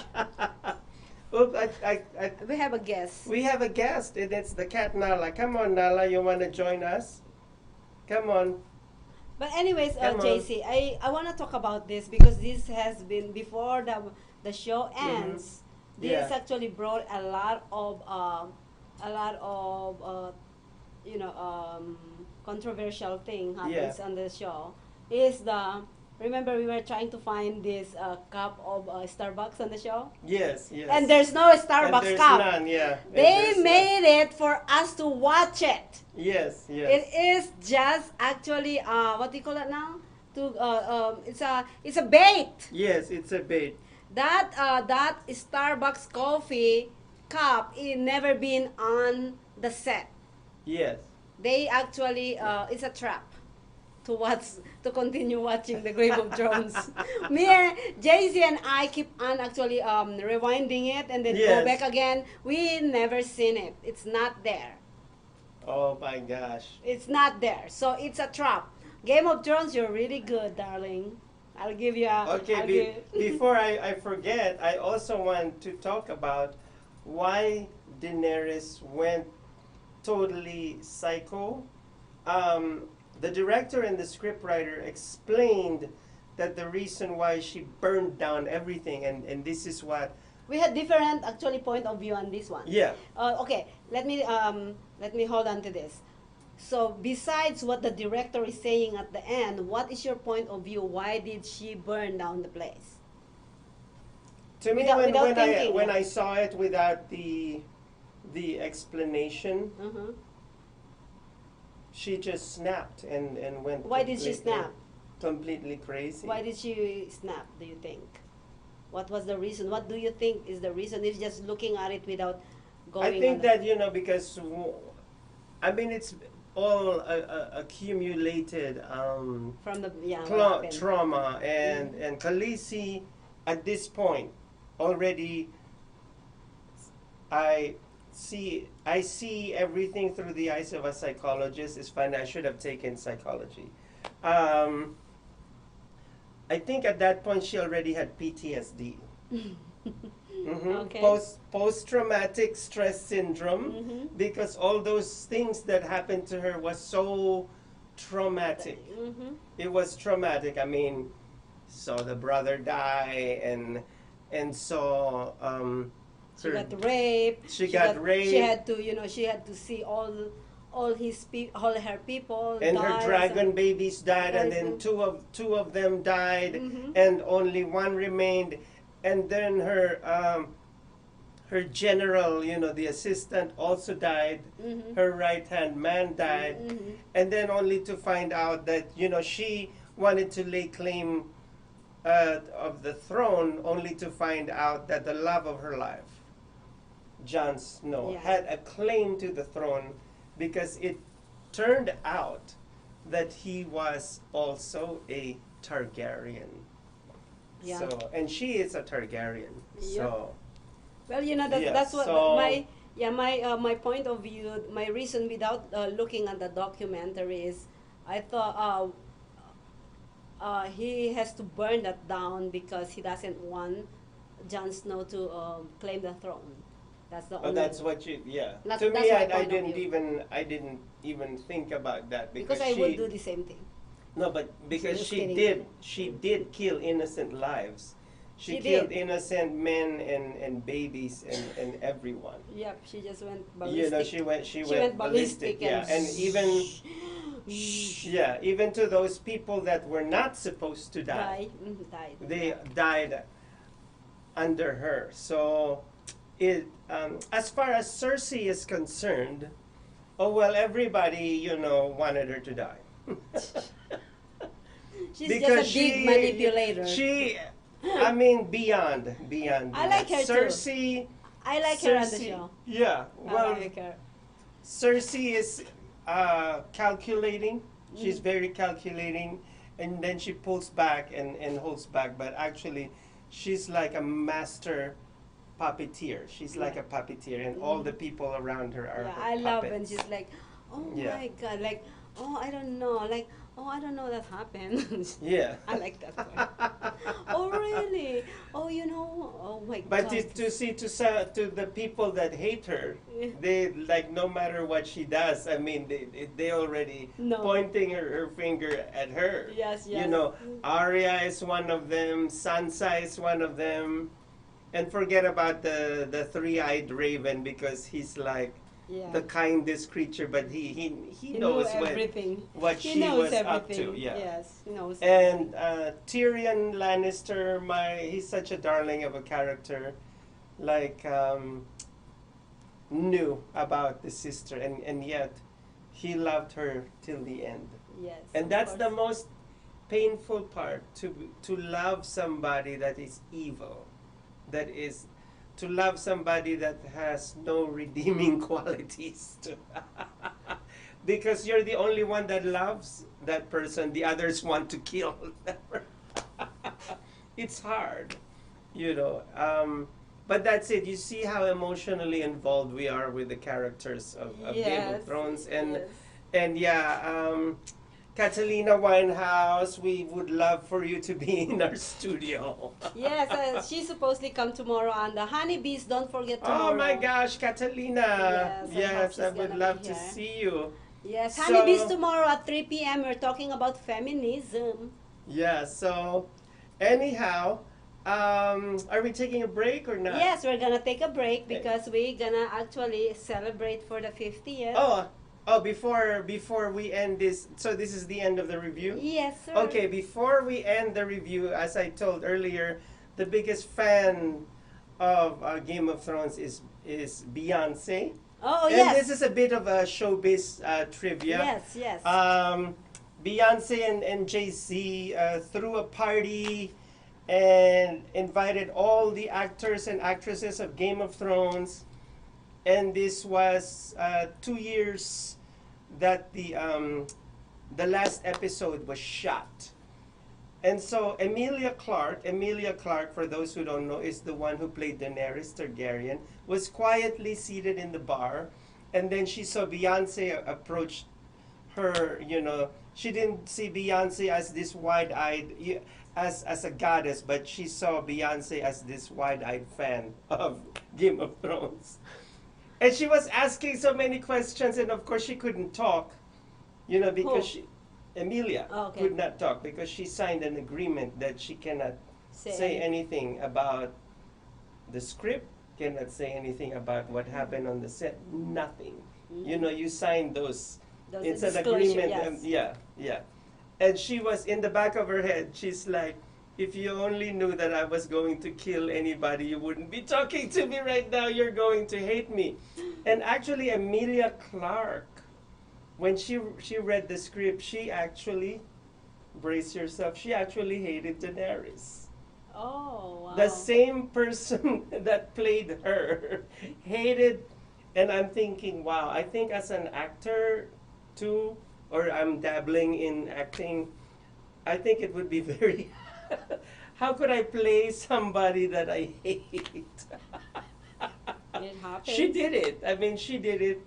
Oops, We have a guest. we have a guest, and it's the cat Nala. Come on, Nala, you want to join us? Come on. But anyways, Come on. JC, I want to talk about this because this has been before the show ends. This Yeah. actually brought a lot of controversial thing happens on the show. Is remember we were trying to find this cup of Starbucks on the show, Yes, yes. and there's no And Starbucks there's cup. none, yeah. And They there's made it for us to watch it. Yes, yes. It is just actually what do you call it now? It's a bait. Yes, it's a bait. That Starbucks coffee cup it never been on the set. Yes. They actually it's a trap to continue watching the Game of Thrones. Me and Jay-Z and I keep on actually rewinding it and then go Yes. back again. We never seen it. It's not there. Oh my gosh. It's not there. So it's a trap. Game of Thrones, you're really good, darling. I'll give you a... Okay, before I forget, I also want to talk about why Daenerys went totally psycho. The director and the scriptwriter explained that the reason why she burned down everything, and this is what... We had different actually point of view on this one. Yeah. Okay, let me hold on to this. So besides what the director is saying at the end, what is your point of view? Why did she burn down the place? To me, Without thinking. when I saw it without the explanation, Uh-huh. she just snapped and went. Why did she snap? Completely crazy. Why did she snap, do you think? What was the reason? What do you think is the reason? If just looking at it without going I think on that because I mean it's all accumulated from the what happened? trauma and Khaleesi at this point already I see everything through the eyes of a psychologist. It's fine. I should have taken psychology. I think at that point she already had PTSD. Okay. Post-traumatic stress syndrome, because all those things that happened to her was so traumatic. It was traumatic. I mean, saw the brother die and saw She got raped. She got raped. She had to, she had to see all her people and die, her dragon babies died, and then two of them died, and only one remained. And then her general, the assistant, also died. Her right-hand man died. And then only to find out that, she wanted to lay claim of the throne, only to find out that the love of her life, Jon Snow, had a claim to the throne, because it turned out that he was also a Targaryen. So, and she is a Targaryen. So, well, that's what so my Yeah, my point of view, my reason without looking at the documentary is, I thought he has to burn that down because he doesn't want Jon Snow to claim the throne. That's the Oh, only. that's what you, yeah. That's- To that's me, my I point of didn't view. even think about that Because I would do the same thing. No, but because Just she kidding. did kill innocent lives. She She killed did. innocent men and babies and everyone. Yep, she just went You know, ballistic. she went ballistic, yeah. And even yeah, even to those people that were not supposed to die, Died. they died under her. So it as far as Cersei is concerned, oh well, everybody, you know, wanted her to die. She's just a big manipulator. She, I mean, beyond. I like her too. Cersei. I like her on the Cersei- show. Yeah, well, I like her. Cersei is calculating. She's very calculating, and then she pulls back and holds back. But actually, she's like a master puppeteer. She's like a puppeteer, and all the people around her are Yeah, her I love when puppets. she's like, oh Yeah. my god, like, oh I don't know, like, oh I don't know that happened. Yeah. I like that part. Oh really? Oh you know? Oh my But god. to the people that hate her, Yeah. they like no matter what she does. I mean, they already No. pointing her finger at her. Yes, You yes. know, Arya is one of them. Sansa is one of them, and forget about the three-eyed raven because he's like Yeah. the kindest creature, but he He knows knows everything. what He she knows was up everything. to. Yeah. Yes, he knows. And Tyrion Lannister, he's such a darling of a character, like knew about the sister, and yet he loved her till the end. Yes. And of that's the course. most painful part, to love somebody that is evil, that is to love somebody that has no redeeming qualities to because you're the only one that loves that person, the others want to kill them. It's hard, you know, but that's it. You see how emotionally involved we are with the characters of Game of Thrones, and yes. and yeah, Catalina Winehouse, we would love for you to be in our studio. Yes, she supposedly come tomorrow on the Honeybees. Don't forget tomorrow. Oh my gosh, Catalina! Yes, I hope Yes, she's I would gonna love be to here. see you. Yes, So- Honeybees tomorrow at 3 p.m. We're talking about feminism. Yeah, so anyhow, are we taking a break or not? Yes, we're gonna take a break because we're gonna actually celebrate for the 50th. Oh, before we end this, so this is the end of the review? Yes, sir. Okay, before we end the review, as I told earlier, the biggest fan of Game of Thrones is Beyonce. Oh, And yes. this is a bit of a showbiz trivia. Yes, yes. Beyonce and Jay-Z threw a party and invited all the actors and actresses of Game of Thrones. And this was 2 years that the last episode was shot. And so Emilia Clarke, for those who don't know, is the one who played Daenerys Targaryen, was quietly seated in the bar, and then she saw Beyonce approach her, you know. She didn't see Beyonce as this wide-eyed, as a goddess, but she saw Beyonce as this wide-eyed fan of Game of Thrones. And she was asking so many questions, and of course she couldn't talk, you know, because Who? Emilia Oh, okay. could not talk because she signed an agreement that she cannot say anything about the script, cannot say anything about what happened on the set, nothing. You know, you signed those. It's an disclosure, agreement. yes. Yeah. And she was in the back of her head. She's like, if you only knew that I was going to kill anybody, you wouldn't be talking to me right now. You're going to hate me. And actually, Emilia Clarke, when she read the script, she actually, brace yourself, she actually hated Daenerys. Oh, wow. The same person that played her hated, and I'm thinking, wow, I think as an actor too, or I'm dabbling in acting, I think it would be very, how could I play somebody that I hate? It happens. She did it. I mean, she did it.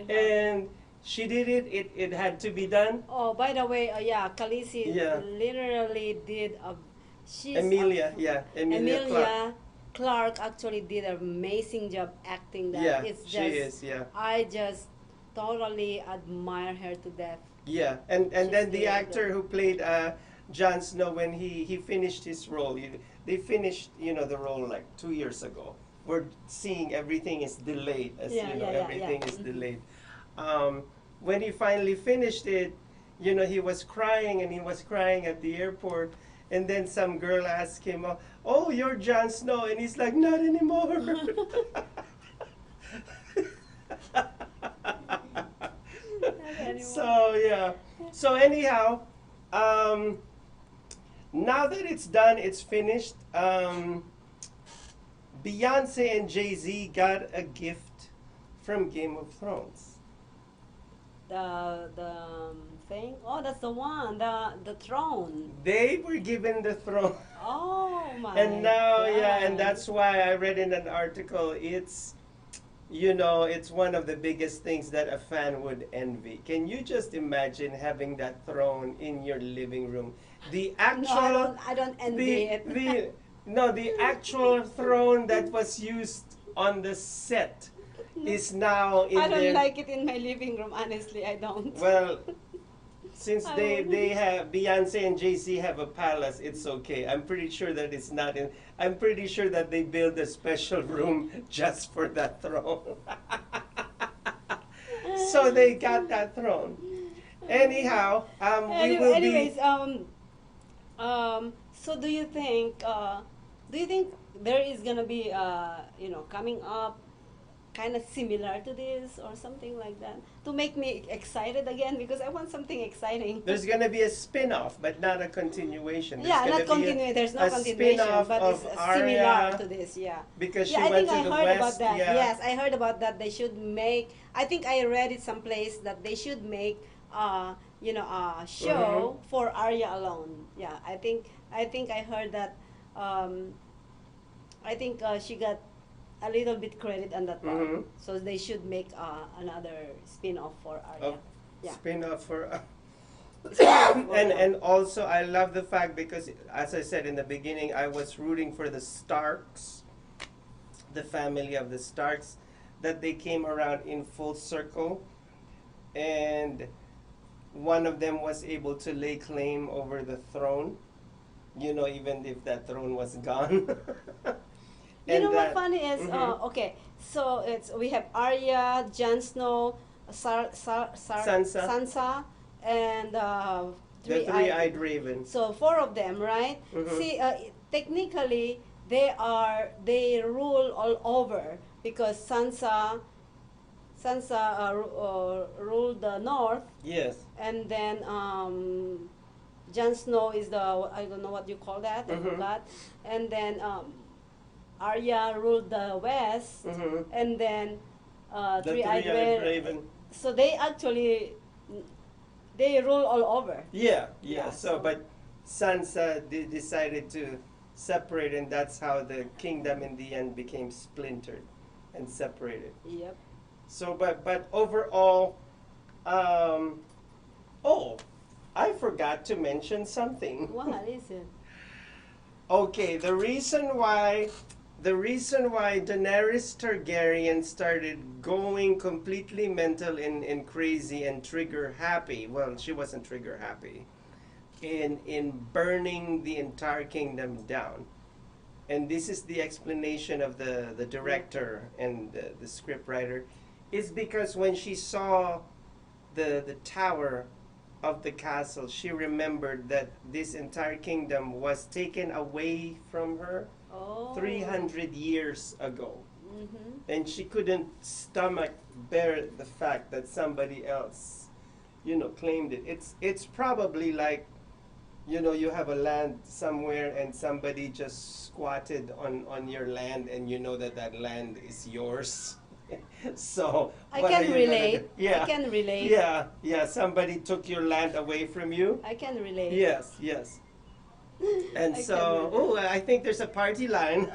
And she did it. It had to be done. Oh, by the way, yeah, Khaleesi Yeah. literally did a. She's Emilia, a, yeah. Emilia Clarke. Clarke actually did an amazing job acting that. Yeah, It's she just, is, yeah. I just totally admire her to death. Yeah, and She's then the really actor good. who played Jon Snow, when he finished his role, they finished, the role like 2 years ago. We're seeing everything is delayed, as Yeah, you know, yeah, yeah, everything yeah. is Mhm. delayed. When he finally finished it, he was crying, and he was crying at the airport. And then some girl asked him, "Oh, you're Jon Snow," and he's like, "Not anymore." So yeah. So anyhow, now that it's done, it's finished. Beyonce and Jay-Z got a gift from Game of Thrones. The thing. Oh, that's the one. The throne. They were given the throne. Oh my. And now, yeah, and God. that's why I read in an article, it's one of the biggest things that a fan would envy. Can you just imagine having that throne in your living room? The actual, No, I don't envy it. the actual throne that was used on the set is now in I don't their, like it in my living room. Honestly, I don't. well, since I they wouldn't. have Beyonce and Jay-Z have a palace, it's okay. I'm pretty sure that it's not in. I'm pretty sure that they built a special room just for that throne. So they got that throne. Anyhow, we will Anyways, be. so do you think there is gonna be coming up kind of similar to this or something like that to make me excited again, because I want something exciting. There's gonna be a spin-off, but not a continuation. There's Yeah, gonna not be continue. There's no a continuation, spin-off but of it's Arya, similar to this. Yeah. because she Yeah, I went think to I the heard west. about that. Yeah. Yes, I heard about that. They should make. I think I read it someplace that they should make, a show Mhm. for Arya alone. Yeah, I think I heard that. I think she got a little bit credit on that part. Mhm. So they should make another spin-off for Arya. Of Yeah. spin-off for. Spin-off for and Arya. and also I love the fact, because as I said in the beginning, I was rooting for the Starks, the family of the Starks, that they came around in full circle, and one of them was able to lay claim over the throne, even if that throne was gone. You And know what that- funny is? Mhm. Okay, so we have Arya, Jon Snow, Sansa. Sansa, and the three-eyed raven. So 4 of them, right? Mhm. See, technically they rule all over, because Sansa ruled the north, Yes. and then Jon Snow is I don't know what you call that, I Mhm. forgot, and then Arya ruled the west, Mhm. and then The Three-Eyed three-eyed Raven. raven. So they actually they rule all over. Yeah. Yeah, So, so- but Sansa decided to separate, and that's how the kingdom in the end became splintered and separated. Yep. So, but overall, I forgot to mention something. What is it? Okay, the reason why Daenerys Targaryen started going completely mental and crazy and trigger happy. Well, she wasn't trigger happy in burning the entire kingdom down. And this is the explanation of the director and the script writer, is because when she saw the tower of the castle, she remembered that this entire kingdom was taken away from her Oh. 300 years ago. Mm-hmm. And she couldn't bear the fact that somebody else, claimed it. It's probably like, you have a land somewhere and somebody just squatted on your land, and you know that land is yours. So I what are can you gonna relate. do? Yeah. I can relate. Yeah, somebody took your land away from you. I can relate. Yes. And I so, can relate. I think there's a party line.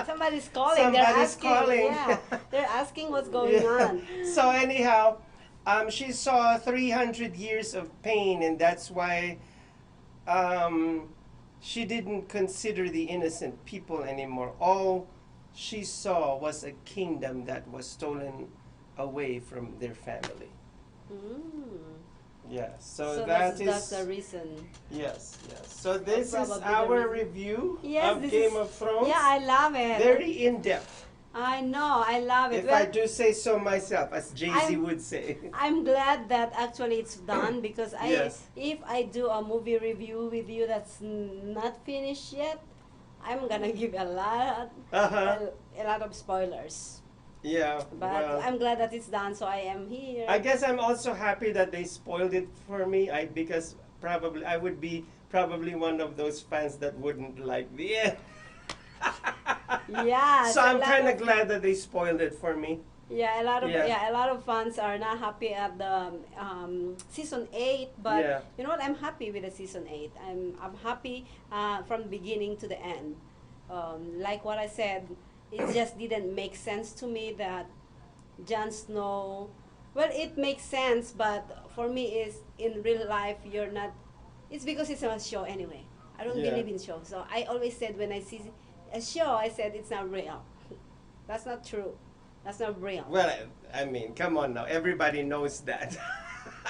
Somebody Somebody's calling. Somebody's they're asking. calling. Yeah, they're asking what's going on. So anyhow, she saw 300 years of pain, and that's why she didn't consider the innocent people anymore. All she saw was a kingdom that was stolen away from their family. Yeah, so that's the reason. Yes. So this is Probably our review Yes, of this Game is- of Thrones. Yeah, I love it. Very in-depth, I know, I love it. if I do say so myself, as Jay-Z I'm- would say. I'm glad that actually it's done because Yes. if I do a movie review with you that's not finished yet, I'm gonna give a lot of spoilers. Yeah, But well, I'm glad that it's done, so I am here. I guess I'm also happy that they spoiled it for me. Because probably I would be one of those fans that wouldn't like the end. Yeah. So I'm a lot kind of of- glad that they spoiled it for me. Yeah, Yeah. a lot of fans are not happy at the season 8, but Yeah. you know what? I'm happy with the season 8. I'm happy from the beginning to the end. Like what I said, it just didn't make sense to me that Jon Snow. Well, it makes sense, but for me, is in real life you're not. It's because it's a show anyway. I don't Yeah. believe in shows, so I always said when I see a show, I said it's not real. That's not true. That's not real. Well, I mean, come on now. Everybody knows that.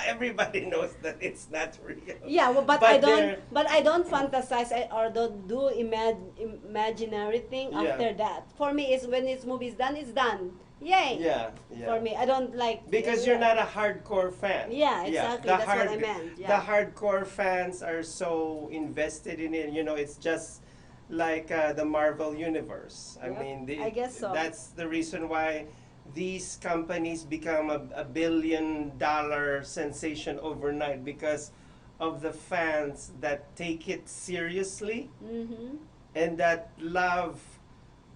Everybody knows that it's not real. Yeah, well, but they're- I don't fantasize or don't do imaginary thing Yeah. after that. For me, it's when this movie is done, it's done. Yay. Yeah. For me, I don't like Because you're not a hardcore fan. Yeah, exactly. That's what I meant. Yeah. The hardcore fans are so invested in it. You know, it's just like the Marvel Universe. I Yep, mean, I guess so. That's the reason why these companies become a billion-dollar sensation overnight, because of the fans that take it seriously Mm-hmm. and that love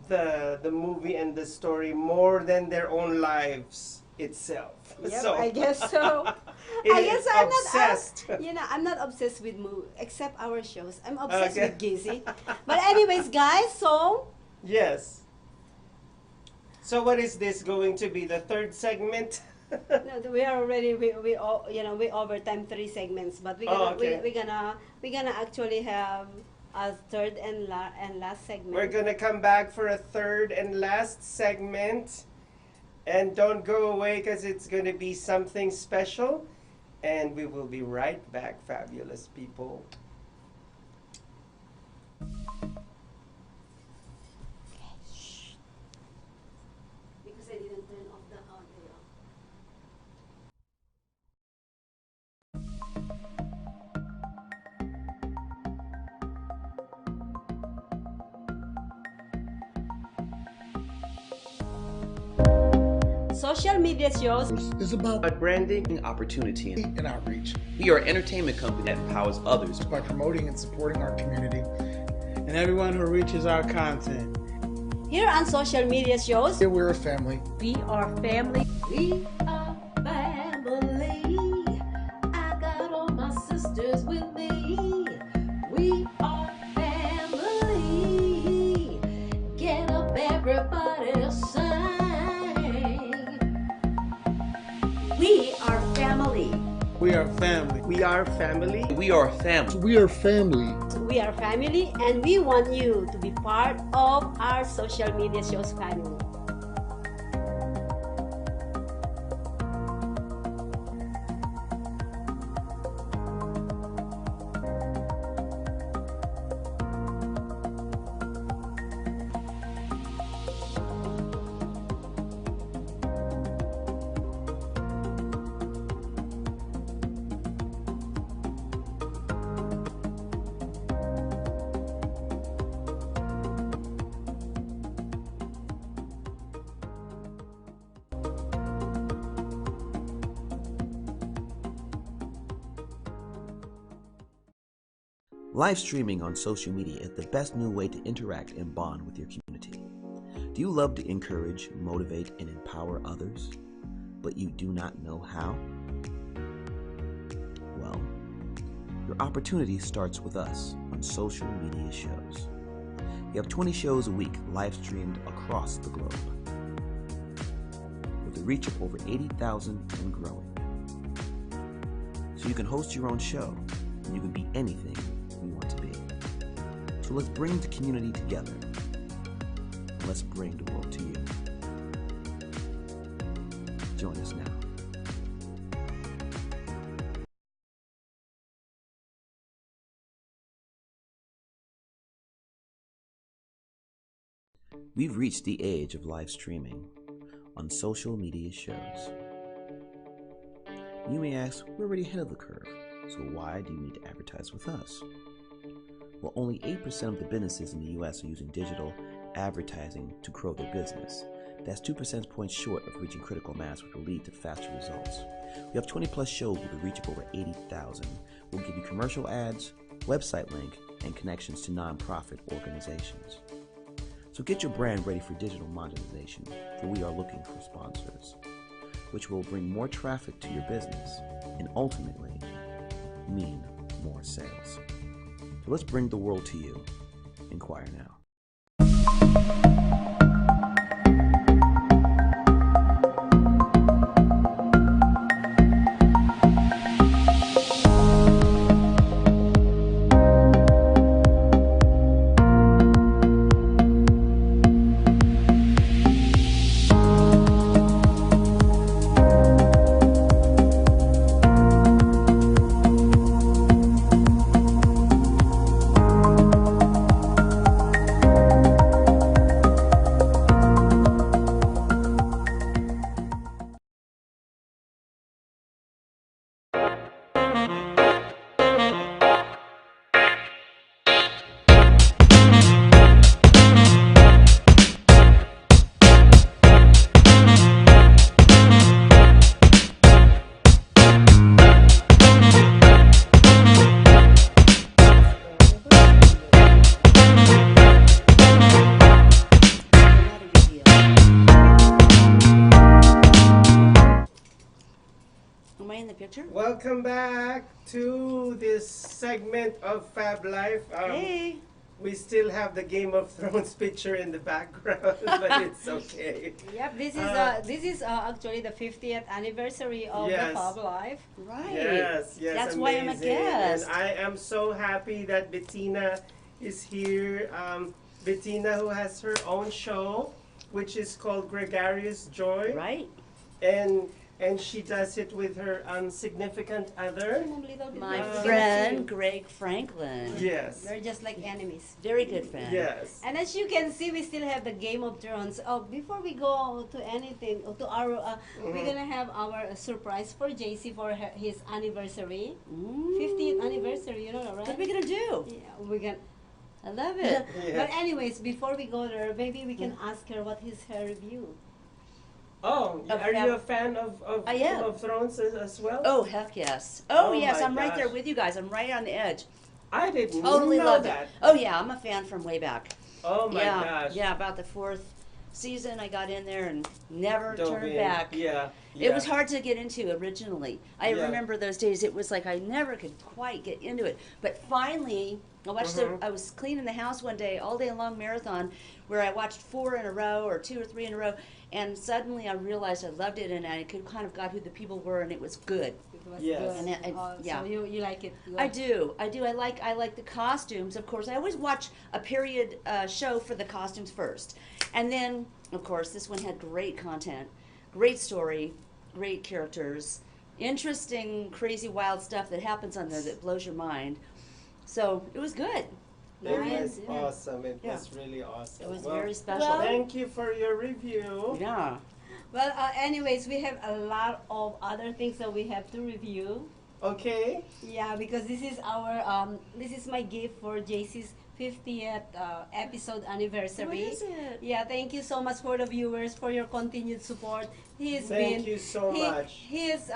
the movie and the story more than their own lives itself. Yep, So I guess so. it I is guess I'm obsessed. not. I'm not obsessed with movies except our shows. I'm obsessed Okay. with Gizzy. But anyways, guys, so Yes. So what is this going to be? The third segment? no, we are already we overtime 3 segments, but we're gonna actually have a third and last segment. We're gonna come back for a third and last segment. And don't go away, because it's gonna be something special. And we will be right back, fabulous people. Because I didn't turn off the audio. Social media shows. Is about But branding, Opportunity. and outreach We are an entertainment company that empowers others. by promoting and supporting our community. And everyone who reaches our content. Here on social media shows, Here we're a family. We are family. we are family. I got all my sisters with me. We are family. Get up, everybody, sing. We are family. We are family. we are family. We are a family. We are family. we are family, and we want you to be part of our social media shows family. Live streaming on social media is the best new way to interact and bond with your community. Do you love to encourage, motivate, and empower others, but you do not know how? Well, your opportunity starts with us on social media shows. We have 20 shows a week live streamed across the globe, with a reach of over 80,000 and growing. So you can host your own show, and you can be anything you want to be. So let's bring the community together, and let's bring the world to you. Join us now. We've reached the age of live streaming on social media shows. You may ask, we're already ahead of the curve, so why do you need to advertise with us? Well, only 8% of the businesses in the US are using digital advertising to grow their business. That's 2 percentage points short of reaching critical mass, which will lead to faster results. We have 20 plus shows with a reach of over 80,000. We'll give you commercial ads, website link, and connections to nonprofit organizations. So get your brand ready for digital monetization, for we are looking for sponsors, which will bring more traffic to your business and ultimately mean more sales. So let's bring the world to you. Inquire now. Welcome back to this segment of Fab Life. Hey. We still have the Game of Thrones picture in the background, but it's okay. Yep, this is actually the 50th anniversary of Yes. the FAB Life. Right. Yes, yes, That's amazing. why I'm a guest. And I am so happy that Bettina is here. Bettina, who has her own show, which is called Gregarious Joy. Right. And she does it with her significant other. My Uh, friend Greg Franklin. Yes. They're just like enemies. Very good friend. Yes. And as you can see, we still have the Game of Thrones. Oh, before we go to anything, to our, we're gonna have our surprise for JC for his anniversary, 50th anniversary. You know that, right? What are we gonna do? Yeah, we're gonna. I love it. Yeah. But anyways, before we go there, maybe we can ask her what is her review. Oh, Of are Fab- you a fan of I Game am. of Thrones as well? Oh, heck yes. Oh, Oh yes, my I'm right there gosh. with you guys. I'm right on the edge. I didn't Totally know loved that. it. Oh, yeah, I'm a fan from way back. Oh my yeah, gosh. Yeah, about the 4th season, I got in there and never Dove turned in. back. Yeah. It was hard to get into originally. I Yeah. remember those days. It was like I never could quite get into it. But finally, I watched. I was cleaning the house one day, all day long marathon, where I watched 4 in a row or 2 or 3 in a row, and suddenly I realized I loved it, and I could kind of got who the people were, and it was good. It was Yes. good. And it- yeah. So you like it? I do. I like the costumes. Of course, I always watch a period show for the costumes first, and then of course this one had great content, great story, great characters, interesting, crazy, wild stuff that happens on there that blows your mind. So it was good. It Nice, was yeah. awesome. It Yeah. was really awesome. It was Well, very special. Thank you for your review. Yeah. Well, anyways, we have a lot of other things that we have to review. Okay. Yeah, because this is our this is my gift for JC's 50th episode anniversary. What is it? Yeah, thank you so much for the viewers for your continued support. He's Thank been you so much. his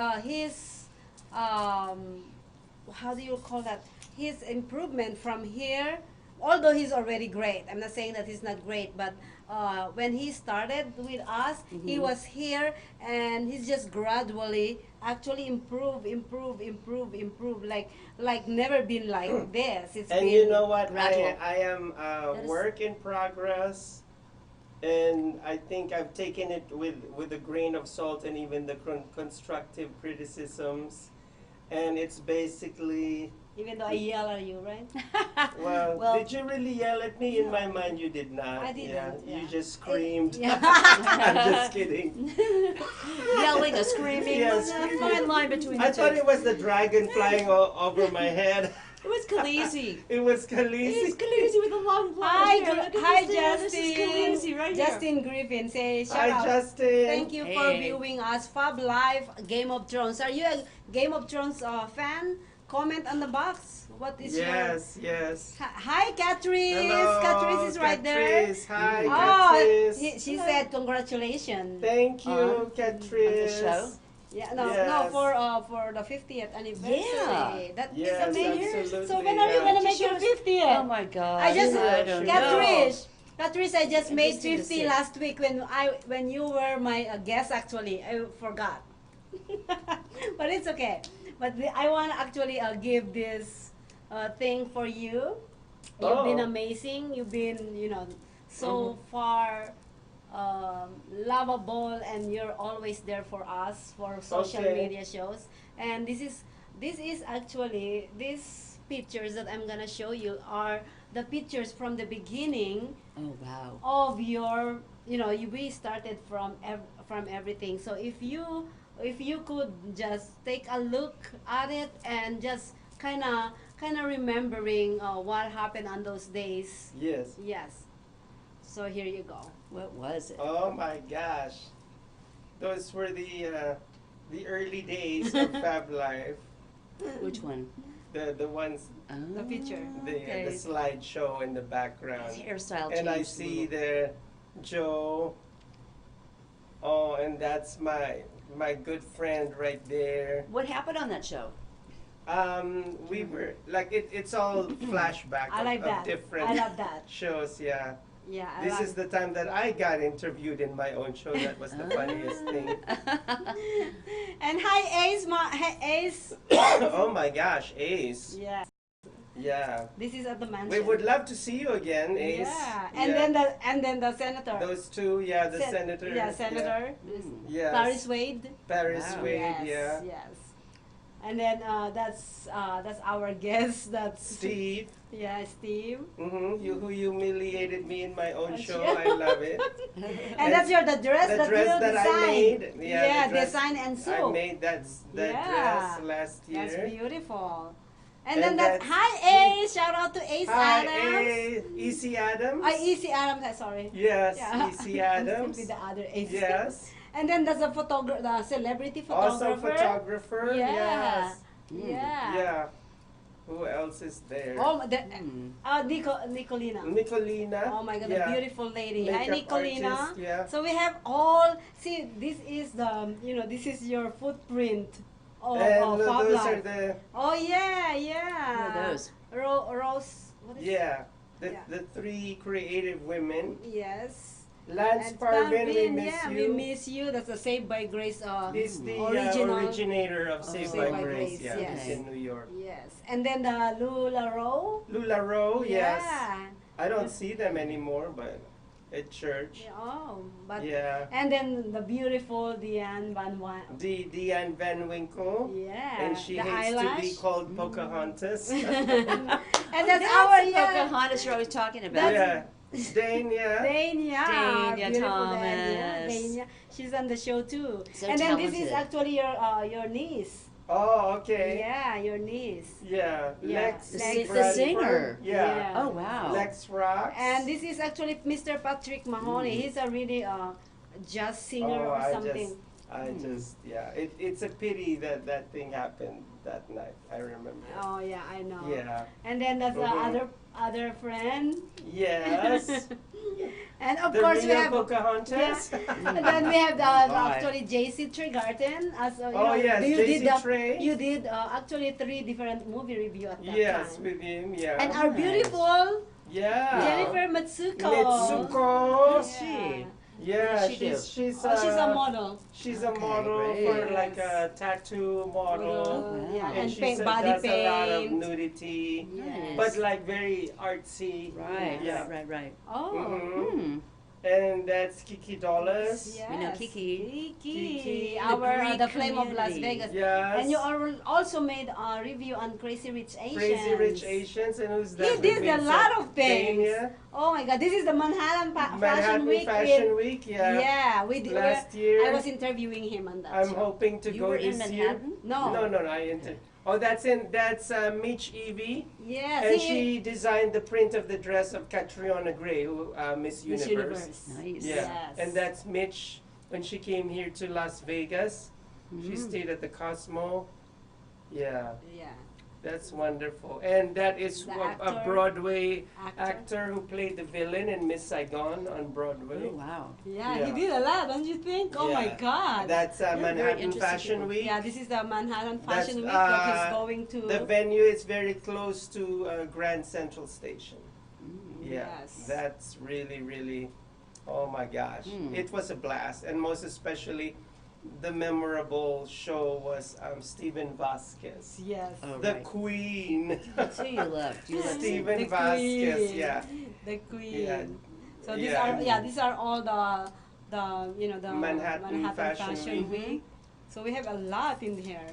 how do you call that? His improvement from here, although he's already great. I'm not saying that he's not great, but when he started with us, he was here, and he's just gradually actually improve, like never been like this. It's And been you know what? gradual. I am a That is- work in progress, and I think I've taken it with a grain of salt and even the constructive criticisms. And it's basically, even though I yell at you, right? well, Well- did you really yell at me? In my mind, you did not. I didn't, You yeah. just screamed. Yeah. I'm just kidding. Yelling or screaming. Yeah, There's a screaming. fine line between the I thought two. it was the dragon flying over my head. It was Khaleesi. It was It's Khaleesi. Khaleesi with a long blonde Hi, hair. Look at hi, this there. This is Justin. Khaleesi right here. Justin Griffin, say shout Hi, out. Justin. Thank you for Hey. viewing us. FAB Live, Game of Thrones. Are you a Game of Thrones fan? Comment on the box. What is your... Yes, yes. Hi, Catrice. Hello, Catrice is right Catrice. Hi, there. Catrice. She said congratulations. Thank you, Catrice. show? Yeah, no, Yes. for the 50th anniversary. Yeah. That is Yes, amazing. absolutely, So when are you yeah. gonna make your 50th? Oh my God. I just don't know. Catrice, I just made Interesting to 50 see. last week when you were my guest. Actually, I forgot, but it's okay. But I want to actually give this thing for you. You've been Oh. amazing. You've been so far lovable, and you're always there for us for social Okay. media shows. And this is actually these pictures that I'm gonna show you are the pictures from the beginning Oh wow. of your we started from everything. So if you could just take a look at it and just kind of remembering what happened on those days. Yes. So here you go. What was it? Oh my gosh. Those were the early days of Fab Life. Which one? The ones, Oh, The picture. the slideshow in the background. His hairstyle And I changed a see little. there Joe. Oh, and that's my good friend right there. What happened on that show? We were like it's all flashback I like of that. different I love that. shows. Yeah, Yeah. I this love is the time that I got interviewed in my own show. That was the funniest thing. And hi Ace, Ace. Oh my gosh, Ace. Yeah. Yeah, This is at the mansion. we would love to see you again, Ace. Yeah. And then the senator. those two. Yeah, the Sen- senator. Yeah, senator. Yes. Paris Wade. Paris Wow. Wade. Yes, Yeah. yes. And then that's our guest. That's Steve. Yeah, Steve. You who humiliated me in my own Oh, show. sure. I love it. And that's the dress the that dress you that I designed. made. Yeah, the dress design and sew. I made that Yeah. dress last year. That's beautiful. And, And then that's that's- hi Ace. Shout out to Ace Hi, Adams. E.C. Adams. E.C. Adams. Sorry. Yes, Yeah. E.C. Adams. With the other Ace. Yes. And then there's a the celebrity photographer. Also photographer. Yeah. Yes. Yeah. Yeah. Who else is there? Oh, Hmm. Nicolina. Nicolina. Oh my God, yeah. a beautiful lady. Hi, Makeup Nicolina. artist, yeah. So we have all. See, this is this is your footprint of And Fab those Life. are the Oh yeah, yeah. Who are those? Rose. What is yeah the Yeah. the three creative women. Yes. Lance And Parvin, we Parvin, miss yeah, you. we miss you. That's a Saved by Grace. He's the original. originator of Saved Saved by by Grace. Grace, Yeah, yes. he's in New York. Yes. And then the Lula Rowe. Lula Rowe, yes. Yeah. I don't see them anymore, but at church. Oh, but Yeah. and then the beautiful Diane Van Wan. Diane Van Winkle. Yeah. And she the hates eyelash. to be called Pocahontas. And that's our Pocahontas you're always talking about. yeah. Dane, yeah. Dania, Dania beautiful Thomas. Dania. She's on the show too. So and then this is talented. actually your niece. Oh, okay. Yeah, your niece. Yeah. Yeah. Lex. The Bradford. singer. Yeah. Oh wow. Lex rocks. And this is actually Mr. Patrick Mahoney. He's a really jazz singer or something. I just, yeah. It's a pity that that thing happened that night. I remember. Oh yeah, I know. Yeah. And then that's the Mhm. other friend. Yes. And of The course we real have Pocahontas. and then we have actually JC Tregarten as Oh, yes, JC Trey. you did actually 3 different movie review at that Yes, time. with him. Yeah. And our Nice. beautiful Yeah. Jennifer Matsuko. Mitsuko. Who's she? Yeah, What does she do? she's She's a model. She's a Okay, model great. for like a tattoo model. Yeah, Wow. and she paint, said body does a lot of paint. nudity, Nice. but like very artsy. Right, Yeah. right. Oh. Mhm. Hmm. And that's Kiki Dollars. Yes. We know Kiki. Kiki. The Our Greek the flame of Las community. Vegas. Yes. And you also made a review on Crazy Rich Asians. Crazy Rich Asians, and who's that? He did a lot of things. Dania. Oh my God! This is the Manhattan Fashion Manhattan Week. Fashion Week, yeah. Yeah, we did. Last year. I was interviewing him on that I'm show. hoping to You go were this in year. Manhattan? No. Oh, that's Mitch Evie. Yes. And he- she designed the print of the dress of Catriona Gray, who Miss Miss Universe. Nice. Yeah. Yes. And that's Mitch when she came here to Las Vegas. She Mm. stayed at the Cosmo. Yeah, Yeah. that's wonderful. And that is The a actor. Broadway Actor. actor who played the villain in Miss Saigon on Broadway. Oh, wow. Yeah, Yeah. he did a lot, don't you think? Oh my Yeah. God. That's very Manhattan interesting Fashion people. Week. Yeah, this is the Manhattan That's, Fashion Week that he's uh, going to. The venue is very close to Grand Central Station. Yeah, Yes. that's really, oh my gosh. Mm. It was a blast. And most especially, the memorable show was Steven Vasquez. Yes. Oh, The right. Queen. That's who you loved. You loved Steven The Vasquez, Queen. yeah. The Queen. Yeah. So these Yeah. these are all the Manhattan Fashion, Fashion Week. So we have a lot in here.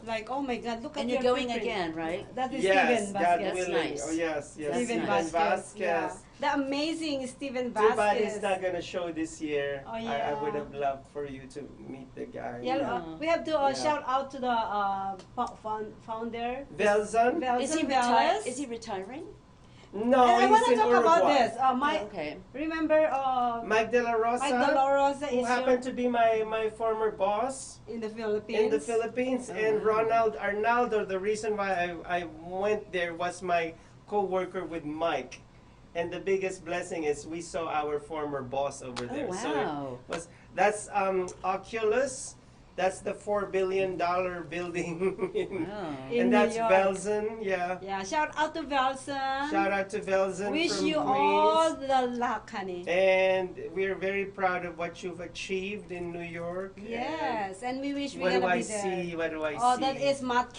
Like, oh my God, look at And your you're going footprint. again, right? That is Yes, Steven God Vasquez. willing. nice. Oh, yes, yes. Steven nice. Vasquez. Yeah. The amazing Steven Too bad Vasquez. he's not going to show this year. Oh, I would yeah. have loved for you to meet the guy. Yeah, we have to Yeah. shout out to the founder. Velzon? Is he Velez. Is he retiring? No, And I he's want to in talk Uruguay. about this. Okay. Remember Mike De La Rosa, Mike De La Rosa who is happened to be my former boss in the Philippines. in the Philippines, Oh, and wow. Ronald Arnaldo. The reason why I went there was my co-worker with Mike, and the biggest blessing is we saw our former boss over there. Oh, So wow. it was Oculus. That's the $4 billion building, Wow. In and New that's York. Velzon. Yeah. Yeah, shout out to Velson. Shout out to Velzon Wish from you Queens. all the luck, honey. And we're very proud of what you've achieved in New York. Yes, and we wish And we're what do gonna I be there. see? What do I Oh, see? that is Matt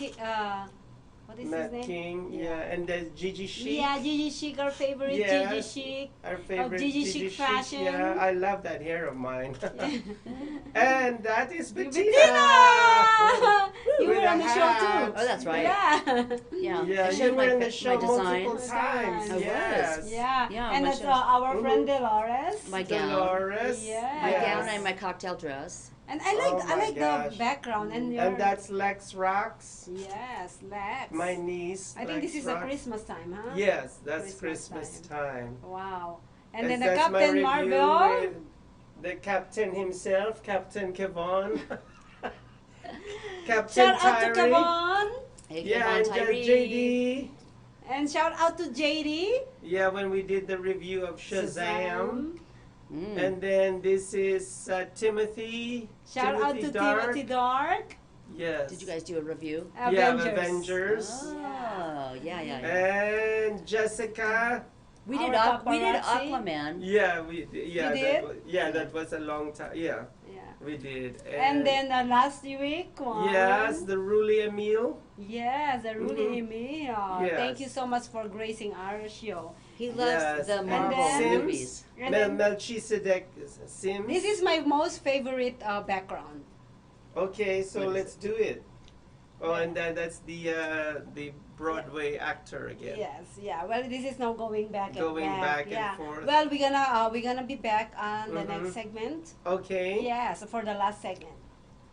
what is Matt his name? King. Yeah. And there's Gigi Chic. Yeah, Gigi Chic, our favorite Yes. Gigi Chic. Our favorite Gigi Chic fashion. Yeah, I love that hair of mine. And that is Bettina. Bettina! You With were a on the show hat. too. Oh, that's right. Yeah. Yeah. Yeah, I you showed were in my the show designs. multiple times. I was. Yes. Yeah. Yeah, And my that's shows. our Mhm. friend Dolores. My gown. Dolores. Yes. My Yes. gown and my cocktail dress. And I like Oh I my like gosh. the background and your And that's Lex Rocks. yes, Lex. My niece. I think Lex this is a Rocks. Christmas time, huh? Yes, that's Christmas Christmas time. Wow. And Yes, then the that's my Captain review Marvel. with the captain himself, Captain Kevon. Captain Shout out to Tyree. Kevon. Hey, Yeah, Kevon and Tyree. JD. And shout out to JD. Yeah, when we did the review of Shazam. Mm. And then this is Timothy. Shout out to Dark. Timothy Dark. Yes. Did you guys do a review? Yeah, Avengers. Avengers. Oh, yeah. And Jessica. We did Our paparazzi. Aquaman. Yeah, You did? That was a long time. Yeah, Yeah. we did. And then last week one. yes, the Ruli Emil. Yes, the Rudy Emil. Yes. Thank you so much for gracing our show. He loves Yes, the and Marvel then- movies. And then, Melchizedek Sims. this is my most favorite background. Okay, so What is let's do it. Oh, and that's the Broadway actor again. Yes, yeah. Well, this is now going back Going and back and yeah. forth. Well, we're gonna be back on the next segment. Okay. Yeah, so for the last segment.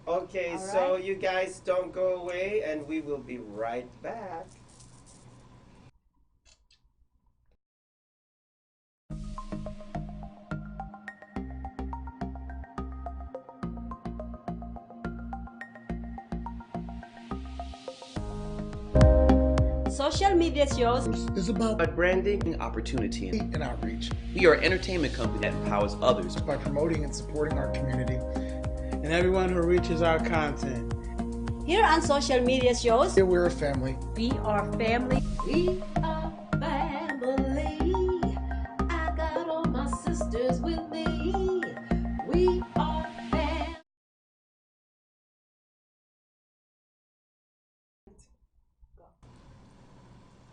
Okay, All so right. you guys don't go away, and we will be right back. Social media shows. is about But branding, opportunity. and outreach We are an entertainment company that empowers others. by promoting and supporting our community. And everyone who reaches our content. Here on social media shows, Here we're a family. we are family. We are family.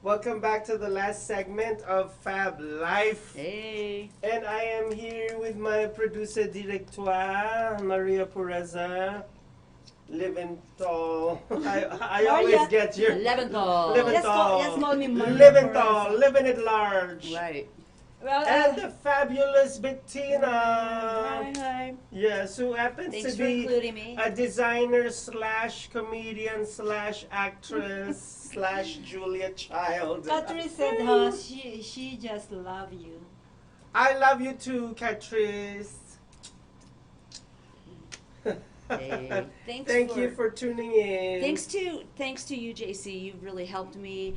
Welcome back to the last segment of Fab Life. Hey. And I am here with my producer directoire, Maria Pureza. Living tall. I always get your Leventhal. Yes, call me Maria living Pureza. tall, living at large. Right. Well, And the fabulous Bettina. Hi. Yes, who happens Thanks to for be including me. a designer / comedian / actress / Julia Child. Catrice said she just love you. I love you too, Catrice. Hey. Thank you for tuning in. Thanks to you, JC. You've really helped me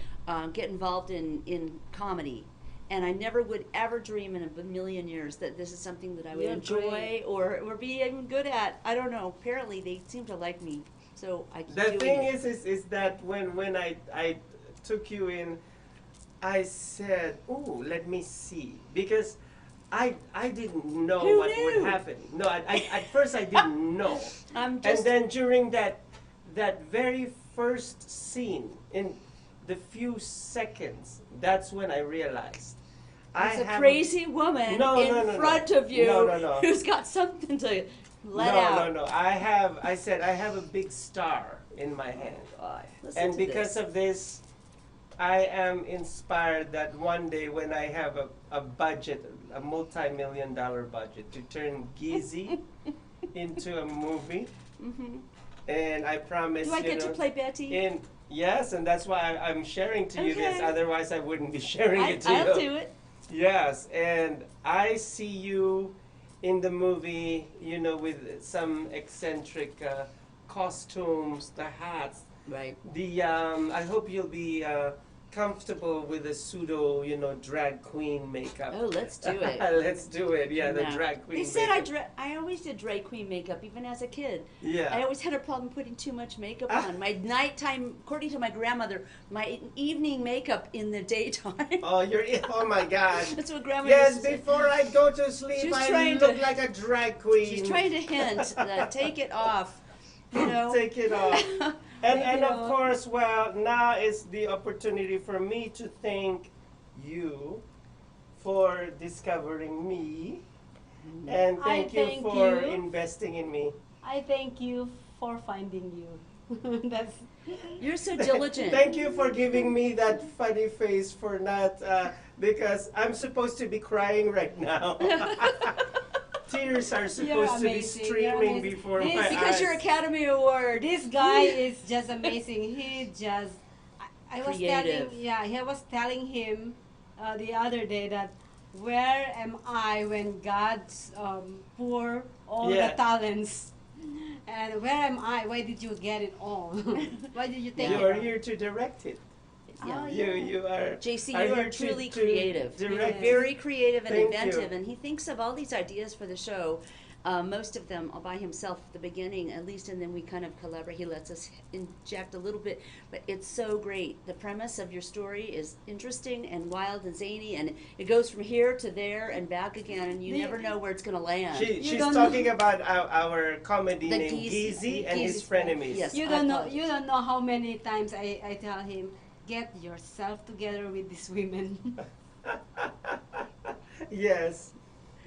get involved in comedy. And I never would ever dream in a million years that this is something that I would You're enjoy great. or be even good at. I don't know. Apparently, they seem to like me, so I keep The doing thing it. is that when I took you in, I said, "Ooh, let me see," because I didn't know Who what knew? would happen. No, at first I didn't know. I'm And just then during that very first scene, in the few seconds, that's when I realized. there's a crazy woman No, in no, no, front no. of you No. who's got something to let out. No. I said I have a big star in my hand. God, listen And to because this. of this, I am inspired that one day when I have a budget, a multi-million-dollar budget, to turn Gizzy into a movie. Mhm. And I promise Do I get to play Betty? Yes, and that's why I'm sharing to you this. Okay. Otherwise, I wouldn't be sharing it to you. I'll do it. Yes, and I see you in the movie, with some eccentric costumes, the hats. Right. I hope you'll be comfortable with the pseudo, drag queen makeup. Oh, let's do it. Let's do it. Yeah, the No. drag queen. They said makeup. I always did drag queen makeup, even as a kid. Yeah. I always had a problem putting too much makeup on. My nighttime, according to my grandmother, my evening makeup in the daytime. Oh my gosh. That's what grandma Yes, used to say. before I go to sleep, She's I trying look to- like a drag queen. She's trying to hint that take it off, you know. Take it off. And Take it of off. course, well, now is the opportunity for me to thank you for discovering me. And thank you thank for you. investing in me. I thank you for finding you. That's You're so diligent. Thank you for giving me that funny face for not, because I'm supposed to be crying right now. Tears are supposed to be amazing, you're streaming amazing. before This- my eyes. Because you're Academy Award. this guy is just amazing. He just I was Creative. I was telling him the other day that where am I when God's pour all Yeah. the talents? And where am I? Why did you get it all? Why did you take You it are all? here to direct it. Yeah. Oh, You are. JC, are you here are to- truly to creative. direct Yes. Very creative and Thank inventive, you. and he thinks of all these ideas for the show. Most of them all by himself at the beginning, at least, and then we kind of collaborate. He lets us inject a little bit, but it's so great. The premise of your story is interesting and wild and zany, and it goes from here to there and back again, and you The- never know where it's going to land. She's don't talking about our comedy The named Geezy- Geezy and his Geezy- frenemies. Yes. You I don't know. apologize. You don't know how many times I tell him, get yourself together with these women. Yes.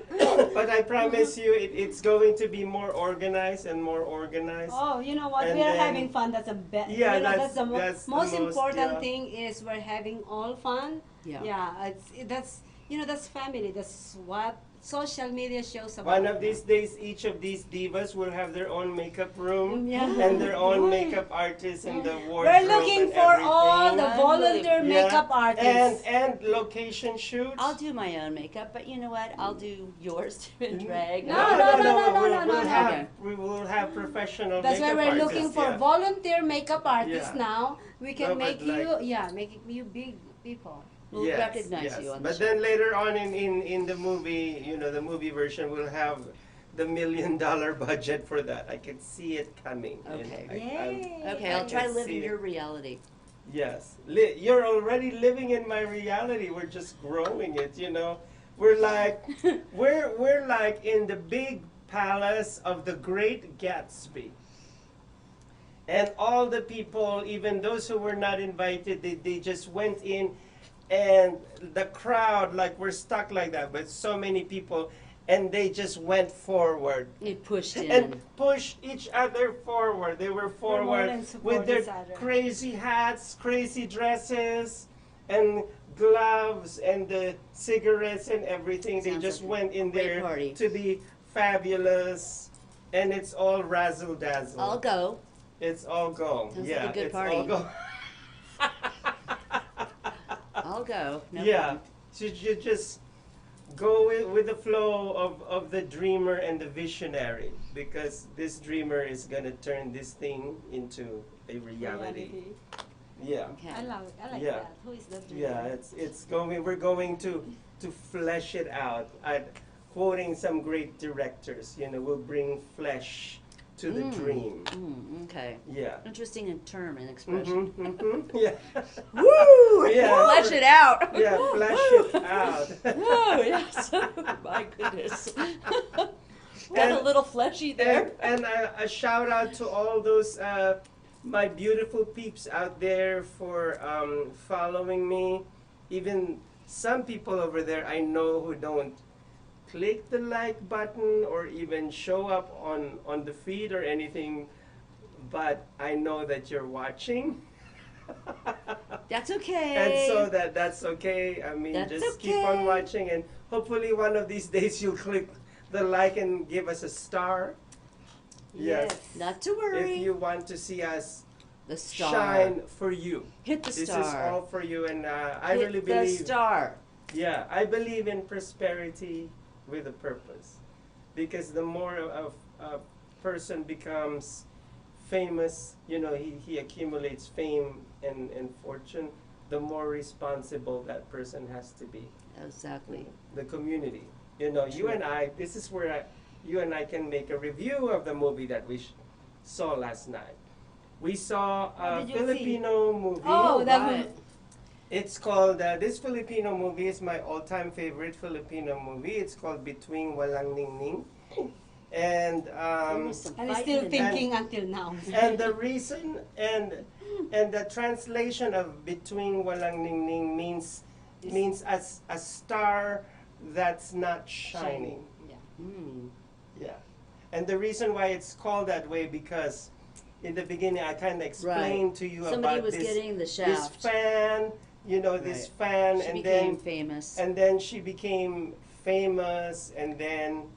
But I promise you, it's going to be more organized and more organized. Oh, you know what? And We're then- having fun. That's a bet. Yeah, that's the that's the most most, important yeah. thing is we're having all fun. Yeah. Yeah. That's that's family. That's what social media shows about. One of these days, each of these divas will have their own makeup room Yeah. and their own Right. makeup artist in the wardrobe. We're looking and for all the everything. volunteer Yeah. makeup artists. and location shoots. I'll do my own makeup, but you know what? I'll do yours in drag. No, no, no, no, we'll, no, we'll no. have, Okay. We will have professional That's why makeup we're artists. looking for yeah. volunteer makeup artists Yeah. now. We can No, but make like- make you big people. We'll Yes, recognize yes. you on But the show. then later on in the movie, the movie version will have the $1 million budget for that. I can see it coming. Okay. Yay. Okay, I I'll try can to live see in it. your reality. Yes, you're already living in my reality. We're just growing it. We're like we're like in the big palace of the Great Gatsby. And all the people, even those who were not invited, they just went in, and the crowd, like, we're stuck like that, but so many people, and they just went forward. They pushed in. And pushed each other forward. They were forward and support with their each other. crazy hats, crazy dresses, and gloves, and the cigarettes and everything. They Sounds just like went in great there party. to be fabulous, and it's all razzle dazzle. I'll go. It's all go. Sounds like Yeah, a good it's party. all go. I'll go. No Yeah, problem. so you just go with the flow of the dreamer and the visionary, because this dreamer is gonna turn this thing into a reality. Yeah, Okay. I love it. I like Yeah. that. Who is that? yeah, it's going. We're going to flesh it out. Quoting some great directors, we'll bring flesh to the dream. Okay. Yeah. Interesting term and expression. Yeah. Woo! Yeah. Flesh it out. Yeah, flesh it out. Oh, yes. My goodness. Got a little fleshy there. And a shout out to all those my beautiful peeps out there for following me. Even some people over there I know who don't click the like button or even show up on the feed or anything, but I know that you're watching. That's okay. And so that's okay. I mean, That's just keep on okay. watching, and hopefully one of these days you'll click the like and give us a star. Yes. Not to worry. If you want to see us The star. shine for you. Hit the This star. is all for you, and I Hit really the believe. star. Yeah, I believe in prosperity with a purpose, because the more a person becomes famous, he accumulates fame and fortune, the more responsible that person has to be. Exactly. The community. You and I, this is where you and I can make a review of the movie that we saw last night. We saw a What did you Filipino movie. Oh, that right. one. It's called, this Filipino movie is my all-time favorite Filipino movie. It's called Between Walang Ningning. And There was some I'm fighting still in thinking until now. and the reason and the translation of Between Walang Ningning means as a star that's not shining. Yeah. Yeah. And the reason why it's called that way, because in the beginning I kind of explained to you Somebody about was this, getting the this shaft. fan, this fan, She and became then famous. and then she became famous, and then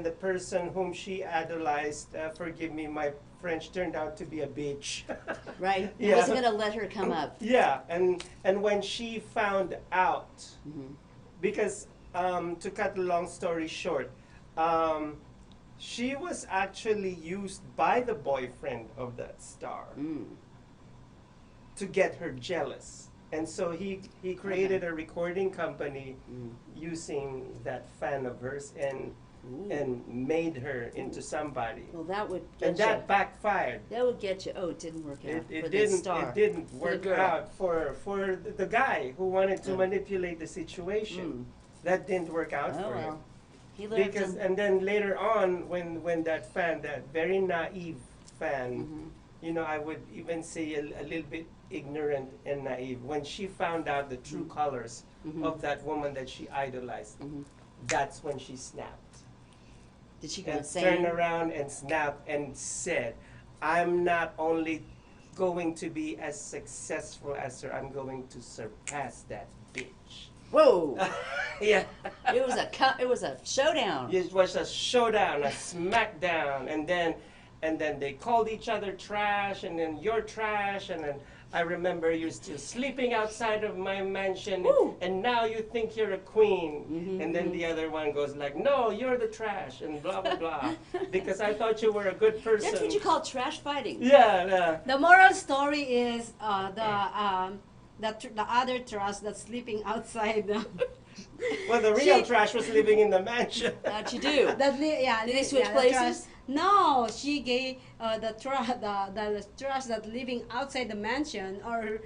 the person whom she idolized, forgive me, my French, turned out to be a bitch. Right? He Yeah. wasn't going to let her come up. Yeah, and when she found out, Mhm. because to cut the long story short, she was actually used by the boyfriend of that star to get her jealous. And so he created a recording company using that fan of hers and made her into somebody. Well, that would And get that you. backfired. That would get you. Oh, it didn't work out It for the star. didn't For the work girl. out for the guy who wanted to manipulate the situation. That didn't work out Oh, for him. well. He learned Because some- and then later on, when that fan, that very naive fan, I would even say a little bit ignorant and naive, when she found out the true colors of that woman that she idolized, that's when she snapped. Did she go And insane? turned around and snapped and said, I'm not only going to be as successful as her, I'm going to surpass that bitch. Whoa! Yeah. It was a showdown. It was a showdown, a smackdown, and then they called each other trash, and then you're trash, and then I remember you're still sleeping outside of my mansion, and now you think you're a queen, and then the other one goes like, no, you're the trash, and blah blah blah, because I thought you were a good person. That's what you call trash fighting. Yeah. The moral story is the other trash that's sleeping outside. Well, the real trash was living in the mansion. How'd you do? Did they switch the places? No, she gave the trash that living outside the mansion or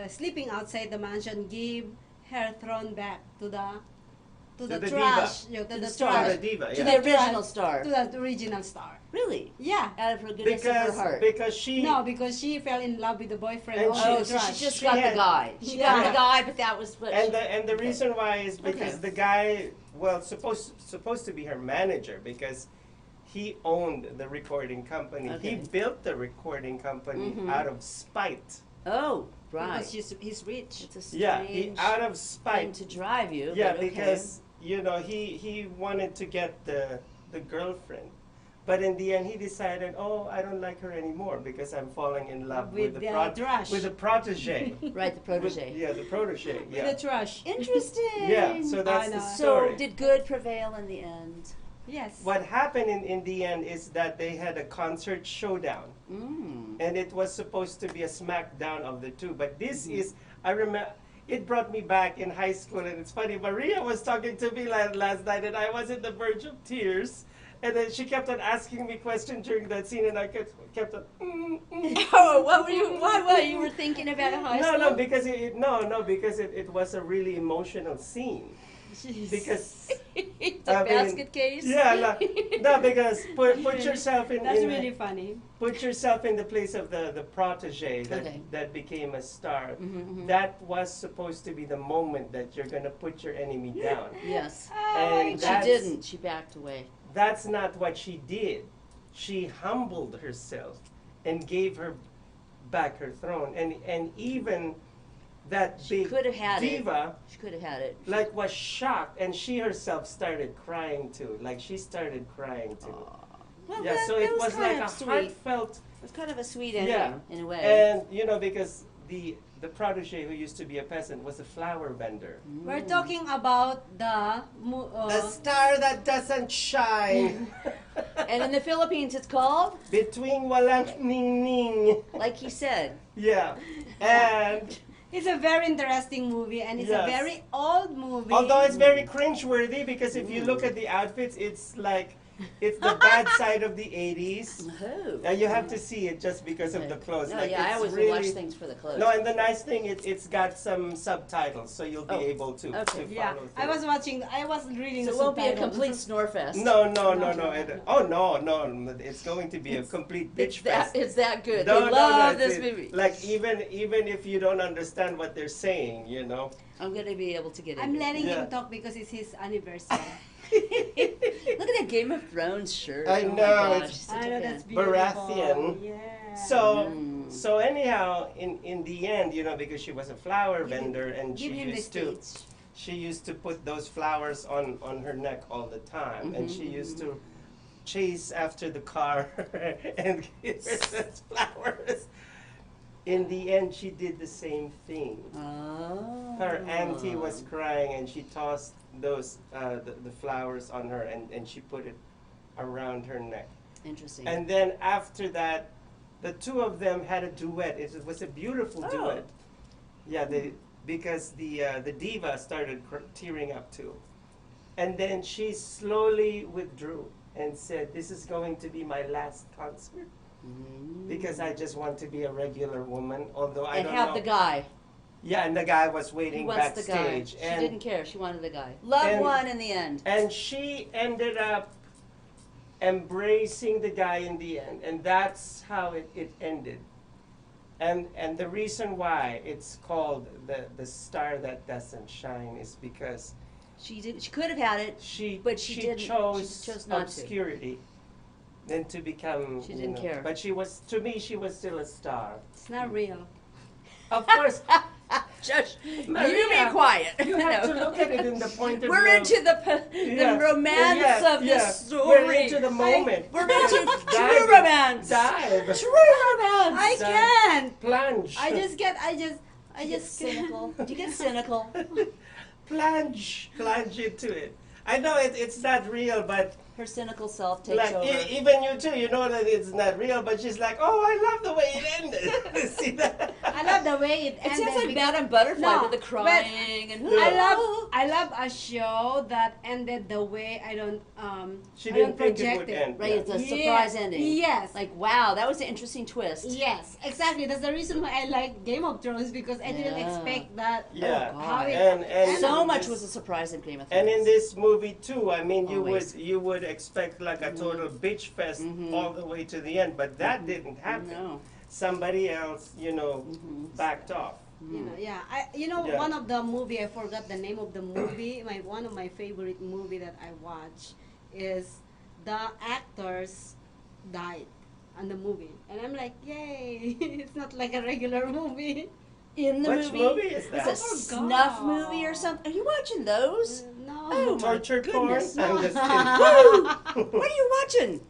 sleeping outside the mansion gave her throne back to the to the the diva. trash, to the the star. trash, To the diva, To yeah. the original star. to the original star. Really? Yeah. Out of her goodness of her heart. Because she No, because she fell in love with the boyfriend. And of she- the Oh, so trash. she just She got had- the guy. She Yeah. got the guy, but that was what. and the Okay. reason why is because Okay. the guy, well, supposed to be her manager, because he owned the recording company. Okay. He built the recording company Mhm. out of spite. Oh, right. Because he's rich. It's a strange Yeah, out of thing spite. to drive you. Yeah, but okay. because he wanted to get the girlfriend, but in the end he decided, oh, I don't like her anymore because I'm falling in love with the trash. with the protege. Right, the protege. Yeah, the protege. With Yeah. the trash. Interesting. Yeah, so that's I the know. story. So did good prevail in the end? Yes. What happened in the end is that they had a concert showdown, Mm. and it was supposed to be a smackdown of the two. But this Mm-hmm. is, I remember, it brought me back in high school, and it's funny. Maria was talking to me last night, and I was in the verge of tears. And then she kept on asking me questions during that scene, and I kept on. Oh, what were you? Why you were thinking about high school? No, because because it was a really emotional scene. Because the I mean, basket case. Yeah, no, because put yourself in. That's in really funny. Put yourself in the place of the protege Okay. that became a star. Mhm. That was supposed to be the moment that you're gonna put your enemy down. Yes. And She that's- didn't. She backed away. That's not what she did. She humbled herself and gave her back her throne. And even that She big could have had diva it. She could have had it. like was shocked, and she herself started crying too. Like she started crying too. Well, Yeah, that, so that it was like kind a of sweet. heartfelt. It was kind of a sweet ending Yeah, in a way. and because the protege who used to be a peasant was a flower vendor. We're talking about the The star that doesn't shine. And in the Philippines, it's called, Between walang ning ning. like he said, Yeah. And It's a very interesting movie, and it's Yes. a very old movie. although it's very cringeworthy, because if you look at the outfits, it's like it's the bad side of the 80s. oh. And you have to see it just because of the clothes. No, Like, yeah, I it's always really, watch things for the clothes. No, and the nice thing is it's got some subtitles, so you'll be Oh, able to okay. follow Yeah, through. I was reading So the it won't be a subtitles. complete snore fest. No. No. Oh no! It's going to be a complete bitch It's that, fest. it's that good. No, They no, love it's- this movie. Like even if you don't understand what they're saying, you know. I'm going to be able to get I'm into letting Yeah. him talk because it's his anniversary. it. Look at that Game of Thrones shirt. I Oh my know, gosh, it's- she's such I a know fan. that's beautiful. Baratheon. Yeah. So Mm. so anyhow, in the end, because she was a flower Give him- vendor, and give him the used to. stage. She used to put those flowers on her neck all the time, and she used to chase after the car and give her those flowers. In the end, she did the same thing. Oh. Her auntie was crying, and she tossed those the flowers on her, and she put it around her neck. Interesting. And then after that, the two of them had a duet. It was a beautiful Oh. duet. Yeah, because the diva started tearing up too, and then she slowly withdrew and said, "This is going to be my last concert because I just want to be a regular woman." Although I and don't have know. the guy. Yeah, and the guy was He waiting wants the guy. backstage, She and didn't care. She wanted the guy. Love and- won in the end. and she ended up embracing the guy in the end, and that's how it ended. And the reason why it's called the star that doesn't shine is because She did. She could have had it. she But she didn't. She chose, chose not to. obscurity than to become. She didn't care. But she was, to me, she was still a star. It's not real. Of course, Shush. You Maria, be quiet. you have to look at it in the point of We're view. into the Yeah. romance Yeah, of yeah. this story. We're into the moment. We're into Dive true in. romance. Dive. True romance. I can't. Plunge. I just You get cynical. You get cynical. plunge into it. I know it's not real, but Her cynical self takes Like over. even you too, you know that it's not real, but she's like, oh, I love the way it ended. See that? I love the way it It ended. sounds like because- Madame Butterfly No, with the but crying and I love a show that ended the way She I didn't don't think it project would it. end. Right, it's a surprise ending. Yes. Like, wow, that was an interesting twist. Yes, exactly. That's the reason why I like Game of Thrones, because I didn't Yeah. expect that. Yeah. Oh, how God. it And So in much this- was a surprise in Game of Thrones. And in this movie too, I mean, Always. you would expect like a total bitch fest all the way to the end, but that didn't happen. No. Somebody else, backed off. You know, yeah. Yeah. One of the movie, I forgot the name of the movie. One of my favorite movie that I watch is the actors died on the movie, and I'm like, yay! It's not like a regular movie. In the Which movie is that? It's a snuff movie or something. Are you watching those? No. Oh, my Torture porn? goodness. I'm just kidding. What are you watching?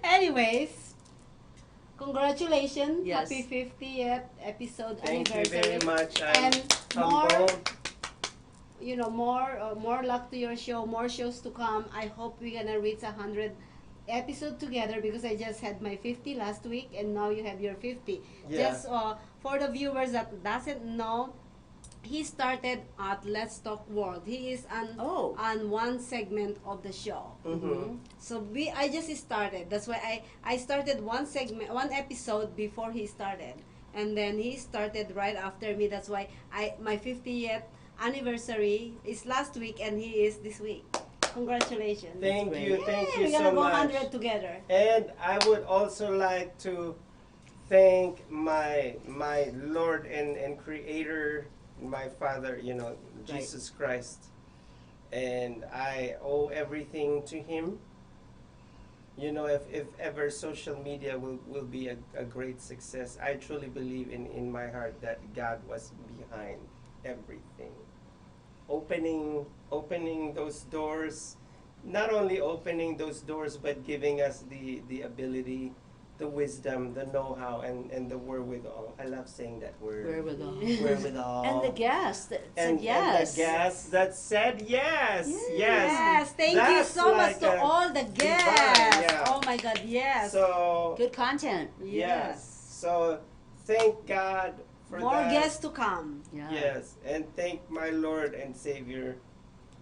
Anyways, congratulations! Yes. Happy 50th episode Thank you anniversary. very much. I'm And more, humbled. more luck to your show. More shows to come. I hope we're gonna reach 100 episode together, because I just had my 50 last week, and now you have your 50. Yeah. Just for the viewers that doesn't know, he started at Let's Talk World. He is on one segment of the show. Mhm. So I just started. That's why I started one episode before he started, and then he started right after me. That's why my 50th anniversary is last week, and he is this week. Congratulations! Thank you We're so gonna go much. 100 together. And I would also like to thank my Lord and Creator, my Father, Jesus Christ. And I owe everything to Him. If ever social media will be a great success, I truly believe in my heart that God was behind everything. Opening those doors, not only opening those doors, but giving us the ability, the wisdom, the know-how, and the wherewithal. I love saying that word. Wherewithal. Wherewithal. And the guest that said And yes. the guest that said yes. Yes. Yes, thank you That's so much like to all the guests. yeah. Oh my God, yes. So Good content. yes. So thank God for More that. guests to come. Yeah. Yes, and thank my Lord and Savior,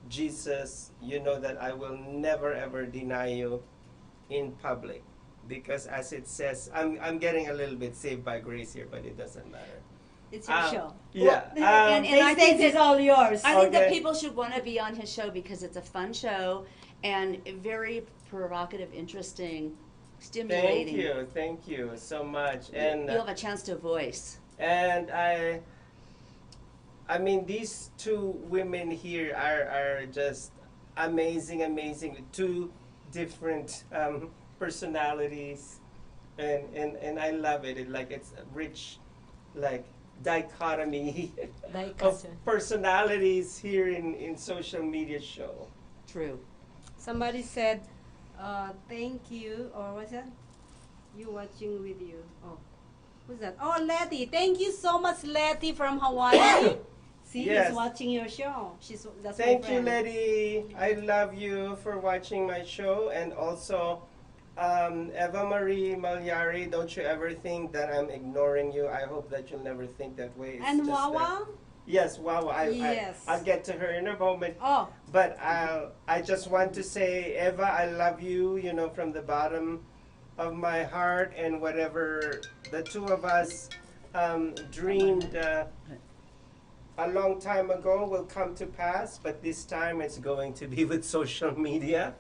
Jesus. You know that I will never ever deny you in public, because as it says, I'm getting a little bit saved by grace here, but it doesn't matter. It's your show. Yeah. and The I think stage is all yours. I think that Okay. people should want to be on his show because it's a fun show and very provocative, interesting, stimulating. Thank you so much. And You'll have a chance to voice. and I mean, these two women here are just amazing. Two different personalities, and I love it. It's a rich, dichotomy of personalities here in social media show. True. Somebody said, thank you, or what's that? You watching with you. Oh, who's that? Oh, Letty. Thank you so much, Letty from Hawaii. See, Yes. she's watching your show. That's my Thank you, friend. Letty. I love you for watching my show, and also Eva Marie Malyari. Don't you ever think that I'm ignoring you? I hope that you'll never think that way. It's And just that- Wawa? Yes, Wawa. Yes. I'll get to her in a moment. Oh, But I just want to say, Eva, I love you, from the bottom of my heart, and whatever the two of us dreamed a long time ago will come to pass, but this time it's going to be with social media.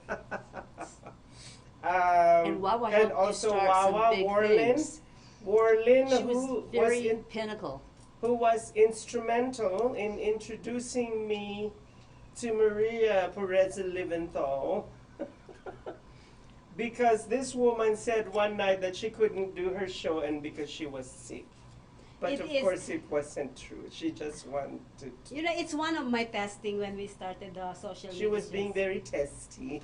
And Wawa and helped you also start some Wawa, big Warlin, things. Warlin, She who was was very in pinnacle. who was instrumental in introducing me to Maria Pureza Liventhal. Because this woman said one night that she couldn't do her show, and because she was sick. But It of is- course it wasn't true. She just wanted to. it's one of my testing when we started the social media. She was being shows. very testy.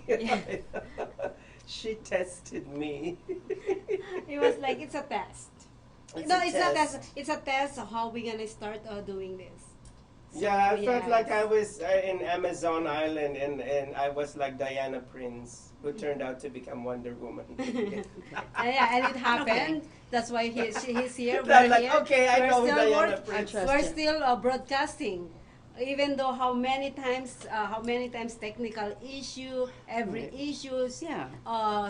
She tested me. It was like, it's a test. It's No, a it's not test. test. It's a test of how we're gonna start doing this. Yeah, I felt like I yes. was in Amazon Island, and I was like Diana Prince, who turned out to become Wonder Woman. Yeah, and it happened. That's why he's here. They're We're like, here. okay, I We're know still Diana work- Prince. trust We're you. still broadcasting, even though how many times technical issue, every issues, Yeah.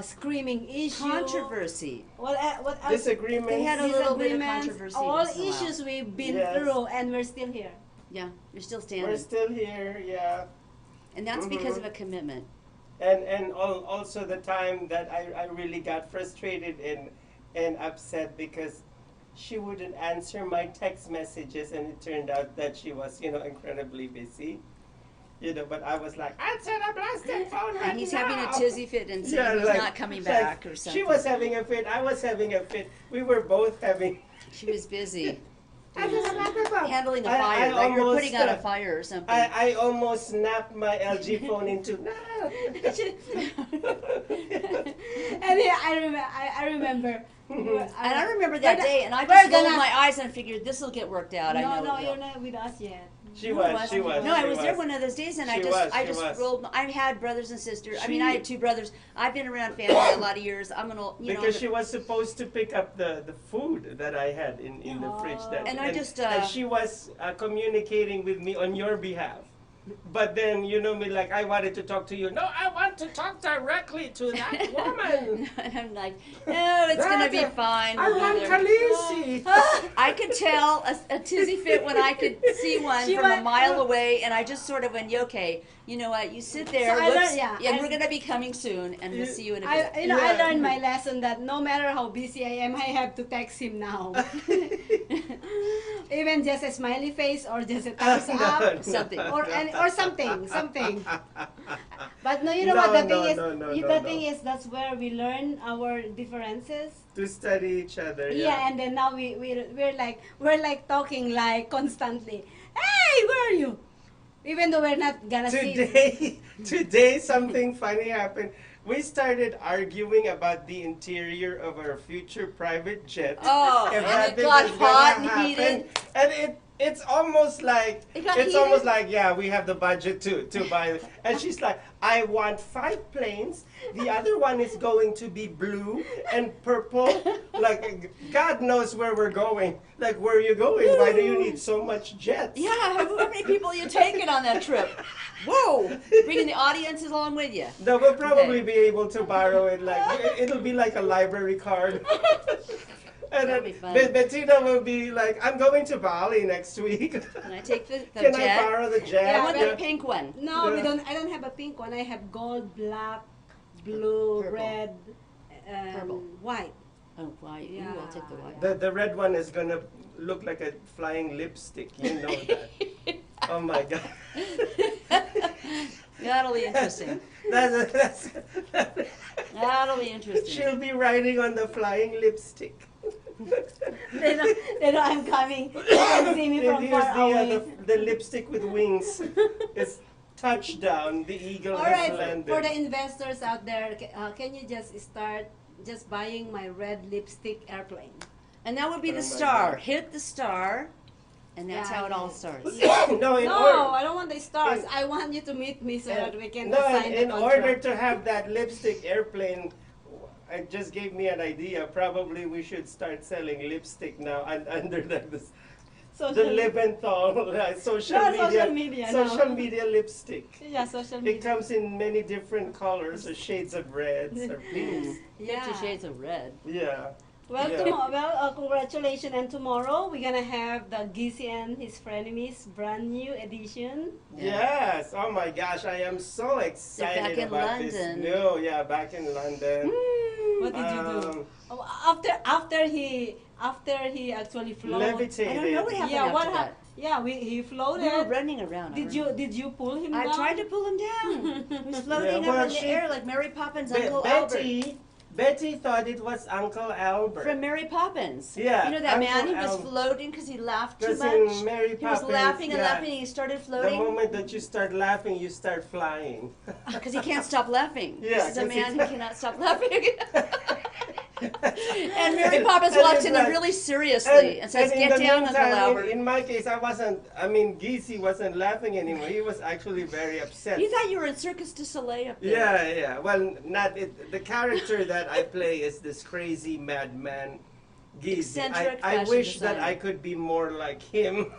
screaming issue, Controversy. what else? Disagreements. They had a little bit of Disagreements, controversy all once in a while. issues we've been Yes. through, and we're still here. Yeah, you're still We're standing. still here, yeah. And that's because of a commitment. And also the time that I really got frustrated and upset because she wouldn't answer my text messages, and it turned out that she was, incredibly busy. But I was like, answer the blasted phone right And he's now. having a tizzy fit and saying he's like- not coming like, back or something. She was having a fit, I was having a fit. We were both having... She was busy Handling handling a fire, like you were putting out a fire or something. I almost snapped my LG phone into... And yeah, I remember. And I remember that day, and I we're just rolled gonna- my eyes and figured this will get worked out. I know. No, it will. you're not with us yet. She was. No, I was there one of those days, and I She just was. rolled. I had brothers and sisters. I mean, She- I had two brothers. I've been around family a lot of years. I'm an old, Because she was supposed to pick up the food that I had in the fridge. And I just, and she was communicating with me on your behalf. But then, like, I wanted to talk to you. No, I want to talk directly to that woman. and I'm like, no, it's gonna be fine. I We'll be want there." Khaleesi. I could tell a tizzy fit when I could see one She from a went- mile away, and I just sort of went, okay, you know what, you sit there, So I learned- yeah, and I- we're gonna be coming soon, and we'll see you in a I bit. I Yeah. learned my lesson that no matter how busy I am, I have to text him now. Even just a smiley face or just a thumbs up, Something. or something. But no, you know No, what the no, thing is? no, no, the no, thing no. is that's where we learn our differences. To study each other. Yeah, and then now we're like talking like constantly. Hey, where are you? Even though we're not gonna see. Today something funny happened. We started arguing about the interior of our future private jet. Oh, If and that it thing got was gonna hot and happen. heated. And it's almost like It got it's heated? almost like, yeah, we have the budget to buy. And she's like, I want 5 planes. The other one is going to be blue and purple. Like, God knows where we're going. Like, where are you going? Why do you need so much jets? Yeah, how many people are you taking on that trip? Whoa! Bringing the audiences along with you. No, we'll probably be able to borrow it. Like, it'll be like a library card. And That'll then be fun. Bettina will be like, I'm going to Bali next week. Can I take the Can jet? I borrow the jet? I want Yeah. the pink one. No, Yeah. I don't have a pink one. I have gold, black, blue, Purple. red, Purple. white. Oh, white. Ooh, I'll take the white. The red one is gonna look like a flying lipstick. You know that. Oh my God. That'll be interesting. That's That'll be interesting. She'll be riding on the flying lipstick. They know I'm coming. They can see me from Here's far away. the lipstick with wings. It's touchdown. The eagle All has right, landed. for the investors out there, can you just start just buying my red lipstick airplane? And that would be Oh the my star. God. Hit the star, and that's Yeah, how it all yeah. starts. No, in No, order. I don't want the stars. In- I want you to meet me so that we can No, sign the in contract. order to have that lipstick airplane, it just gave me an idea. Probably we should start selling lipstick now under the Social- Leventhal social No, media social media, no. social media lipstick. Yeah, social It media. comes in many different colors or shades of reds or pinks. 50 Shades of Red. Yeah. Well, Yeah. congratulations! And tomorrow we're gonna have the Gizi and his frenemies brand new edition. Yes. Oh my gosh, I am so excited back in about London. this. No, yeah, back in London. What did you do? Um, Oh, after he actually floated. Levitated. I don't know what happened Yeah, after what that. happened? Yeah, he floated. We were running around. Did you pull him I down? tried to pull him down. He was floating Yeah, well, up in the she- air like Mary Poppins' Uncle Albert. Betty thought it was Uncle Albert. From Mary Poppins. Yeah, You know that man Uncle who was Albert. floating because he laughed too Because much? in Mary He was Poppins, laughing and yeah, laughing and he started the floating moment that you start laughing, you start flying. because he can't stop laughing. Yeah, This is a 'cause man he- who cannot stop laughing. And Mary Poppins And walks it's in like- really seriously and says, in "Get the down, Uncle meantime, Albert." in my case, Gizi wasn't laughing anymore. He was actually very upset. You thought you were in Circus du Soleil up there. Yeah. Well, not it. The character that I play is this crazy madman, Gizi. Eccentric I fashion wish that designer. I could be more like him.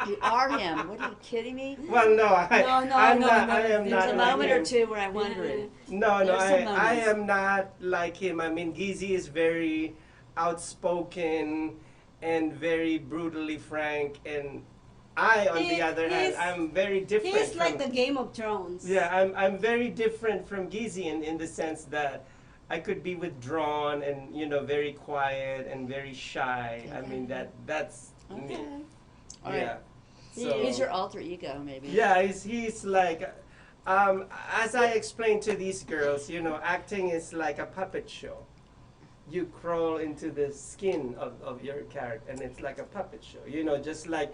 You are him. What, are you kidding me? Well, no, I am not. There's not a like moment him. or two where I wondered. No, There's some I moments. am not like him. I mean, Gizi is very outspoken and very brutally frank, and I, on the other hand, I'm very different. He's like from- the Game of Thrones. Yeah, I'm very different from Gizi in the sense that I could be withdrawn and very quiet and very shy. I mean that's me. Okay. All Yeah. right. So, He's your alter ego, maybe. yeah, he's like, as I explained to these girls, acting is like a puppet show. You crawl into the skin of your character, and it's like a puppet show. Just like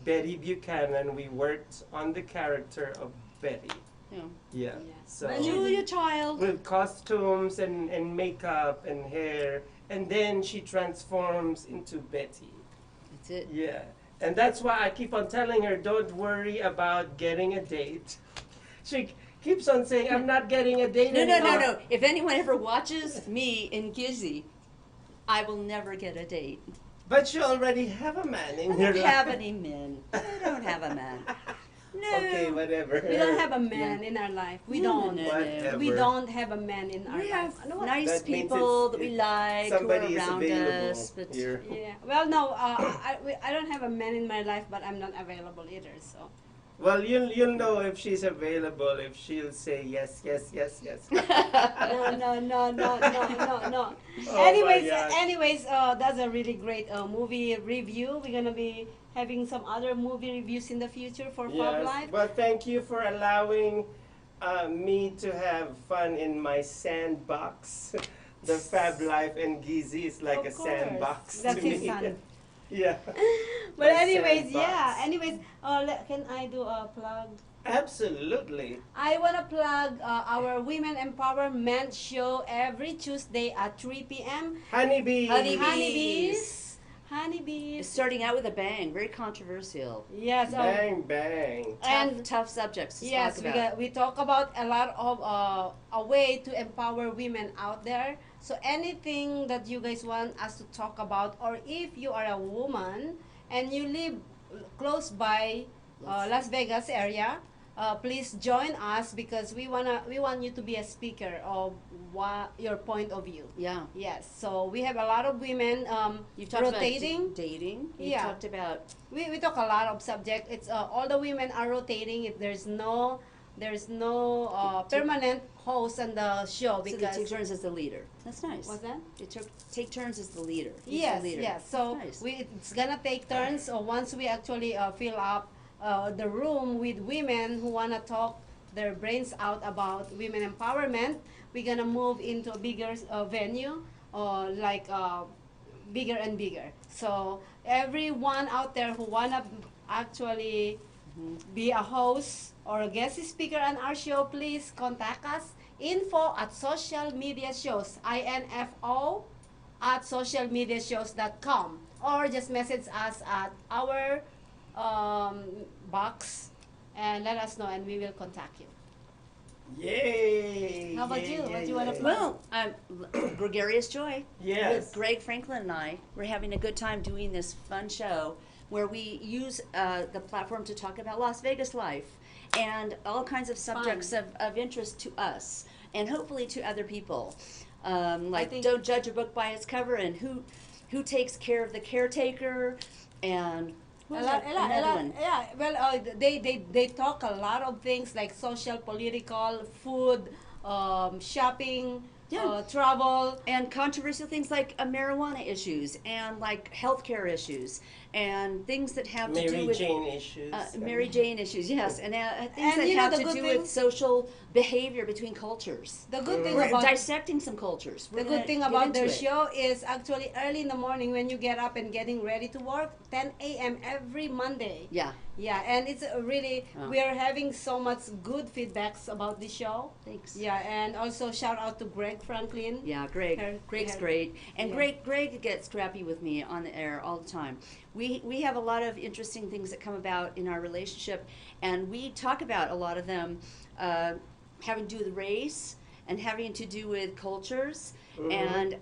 Betty Buchanan, we worked on the character of Betty. Yeah. Yeah. Yeah. So But Julia Child. with costumes and makeup and hair, and then she transforms into Betty. That's it. Yeah. And that's why I keep on telling her, don't worry about getting a date. She keeps on saying, I'm not getting a date No. anymore. If anyone ever watches me in Gizzy, I will never get a date. But you already have a man in I your don't life. have any men. I don't have a man. No. Okay, whatever. We don't have a man in our life. We don't. No. Whatever. We don't have a man in our We life. have No, what- nice That means people it's- that we like who are Somebody is around available us. But here. Yeah. Well, no. I don't have a man in my life, but I'm not available either. So. Well, you'll know if she's available, if she'll say yes. No. Oh anyways, that's a really great movie review. We're gonna be having some other movie reviews in the future for FAB Yes. Life. Well, thank you for allowing me to have fun in my sandbox. The FAB Life and Gizi is like Of a course. sandbox That's to his me. son. Yeah. But My anyways, sandbox. yeah. Anyways, can I do a plug? Absolutely. I want to plug our Women Empowerment show every Tuesday at 3 p.m. Honeybee. Honeybees. it's starting out with a bang. Very controversial. Yes. Bang, bang. Tough subjects to Yes, talk about. we talk about a lot of a way to empower women out there. So anything that you guys want us to talk about, or if you are a woman and you live close by Las Vegas area, please join us because we want you to be a speaker of your point of view. Yeah. Yes. So we have a lot of women You've talked rotating. about dating. You've Yeah. talked about We talk a lot of subject. It's all the women are rotating. There's no permanent host on the show so they because take turns as the leader. That's nice. what's that? They take turns as the leader. He's Yes, the leader. yes. So Nice. it's gonna take turns. So once we actually fill up the room with women who wanna talk their brains out about women empowerment, we're gonna move into a bigger venue, bigger and bigger. So everyone out there who wanna actually be a host or a guest speaker on our show, please contact us. Info at social media shows, info at socialmediashows.com, or just message us at our box and let us know and we will contact you. Yay! How about you? What do you wanna plug? Well, Gregarious Joy. Yes. With Greg Franklin and I, we're having a good time doing this fun show where we use the platform to talk about Las Vegas life and all kinds of subjects of interest to us and hopefully to other people. Like don't judge a book by its cover, and who takes care of the caretaker, and another one. Yeah, well, they talk a lot of things like social, political, food, shopping, travel. And controversial things like marijuana issues and like healthcare issues and things that have to do with Jane issues. Mary Jane issues, yes, and things And that you know have the to good do thing- with social behavior between cultures. The good thing We're about dissecting some cultures. the We're good gonna thing get about into their it. show is actually early in the morning when you get up and getting ready to work, 10 a.m. every Monday. Yeah. Yeah, and it's really, Oh. we are having so much good feedbacks about the show. Thanks. Yeah, and also shout out to Greg Franklin. Yeah, Greg. Greg's great, and yeah. Greg gets scrappy with me on the air all the time. We have a lot of interesting things that come about in our relationship, and we talk about a lot of them having to do with race and having to do with cultures and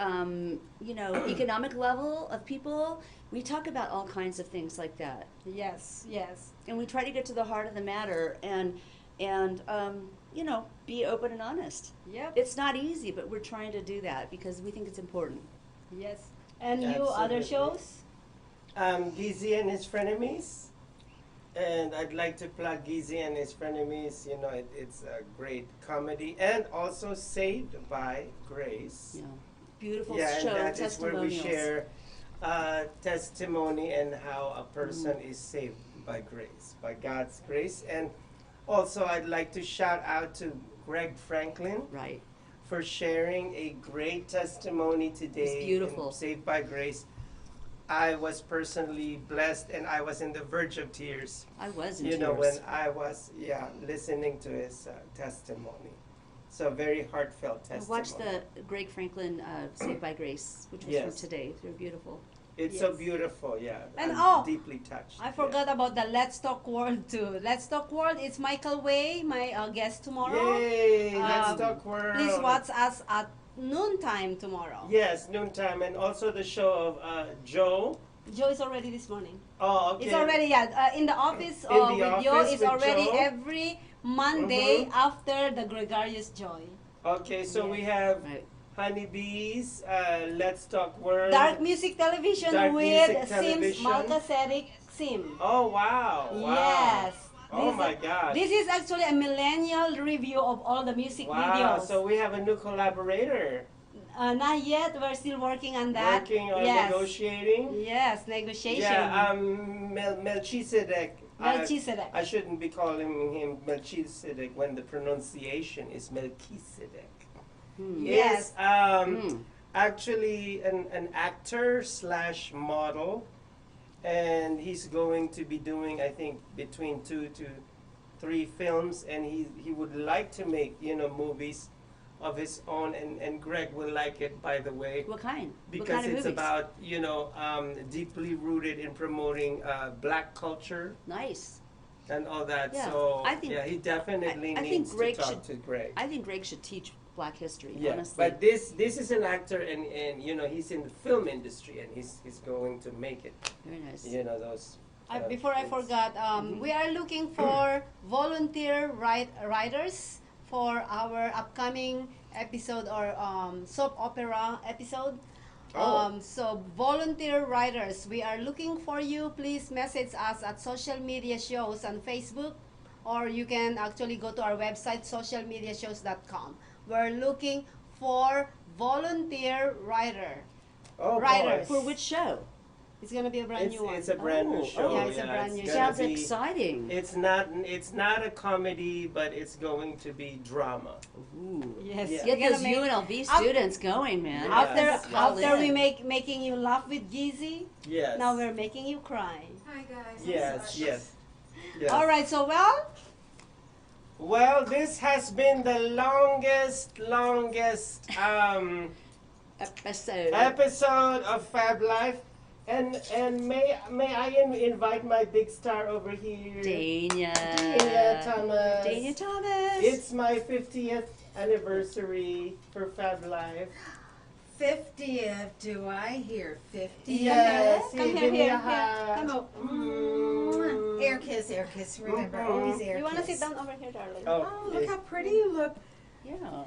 economic level of people. We talk about all kinds of things like that. Yes, yes. And we try to get to the heart of the matter and be open and honest. Yep. It's not easy, but we're trying to do that because we think it's important. Yes. And you, other Absolutely. shows? Gizzy and His Frenemies. And I'd like to plug Gizzy and His Frenemies. You know, it's a great comedy. And also Saved by Grace. Yeah. Beautiful Yeah, show, and that is where we testimonials. share testimony and how a person is saved by grace, by God's grace. And also I'd like to shout out to Greg Franklin Right. for sharing a great testimony today. It's beautiful. in Saved by Grace. I was personally blessed, and I was in the verge of tears. I was in You tears. know, when I was listening to his testimony. So very heartfelt I testimony. watched the Greg Franklin Saved by Grace, which was Yes. from today. They're beautiful. It's so Yes. beautiful, yeah. And I'm deeply touched. I forgot about the Let's Talk World too. Let's Talk World, it's Michael Way, my guest tomorrow. Yay! Let's Um, talk world. Please watch us at noontime tomorrow. Yes, noontime, and also the show of Joe. Joe is already this morning. Oh, okay. It's already in the office In the with Joe. office It's with already Joe. every Monday Mhm. after the Gregarious Joy. Okay, so Yes. we have Right. Honeybees. Let's talk world. Dark Music Television Dark with Music Sims Television. Malkaserik Sim. Oh wow! Wow. Yes. Oh This- my God. This is actually a millennial review of all the music Wow. videos. So we have a new collaborator Not yet. We're still working on that. working on yes. negotiating. Yes, negotiation. Yeah. Melchizedek. Melchizedek. I shouldn't be calling him Melchizedek when the pronunciation is Melchizedek. Yes. Is actually an actor / model, and he's going to be doing, I think, between 2 to 3 films, and he would like to make movies of his own, and Greg will like it, by the way, What kind? because what kind of it's movies? about deeply rooted in promoting black culture Nice. and all that. Yeah, So I think- he definitely I think needs Greg to talk should- to Greg. I think Greg should teach Black history. Yeah, Honestly. but this is an actor, and he's in the film industry, and he's going to make it. Very nice. Those. Before I things. forgot, we are looking for volunteer writers for our upcoming episode or soap opera episode. Oh. So volunteer writers, we are looking for you. Please message us at social media shows on Facebook, or you can actually go to our website socialmediashows.com. We're looking for volunteer writers. Oh, writers. boy. For which show? It's gonna be a brand new one. It's a brand new Oh, show. yeah, it's a brand new gonna show. Sounds be- exciting. It's not a comedy, but it's going to be drama. Ooh. Yes. Yeah. we're Get gonna those make- UNLV Af- students going, man. Yeah. After All after we in. making you laugh with Gizzy, Yes. now we're making you cry. Hi guys. Yes. Yes. Yes. All right, so Well, this has been the longest episode of Fab Life, and may I invite my big star over here, Dania. Dania Thomas. Dania Thomas. It's my 50th anniversary for Fab Life. 50th, do I hear 50? Yes, come give me here, a hug. come up. Air kiss, remember, always air You wanna kiss. sit down over here, darling? Oh, look how pretty you look. Yeah.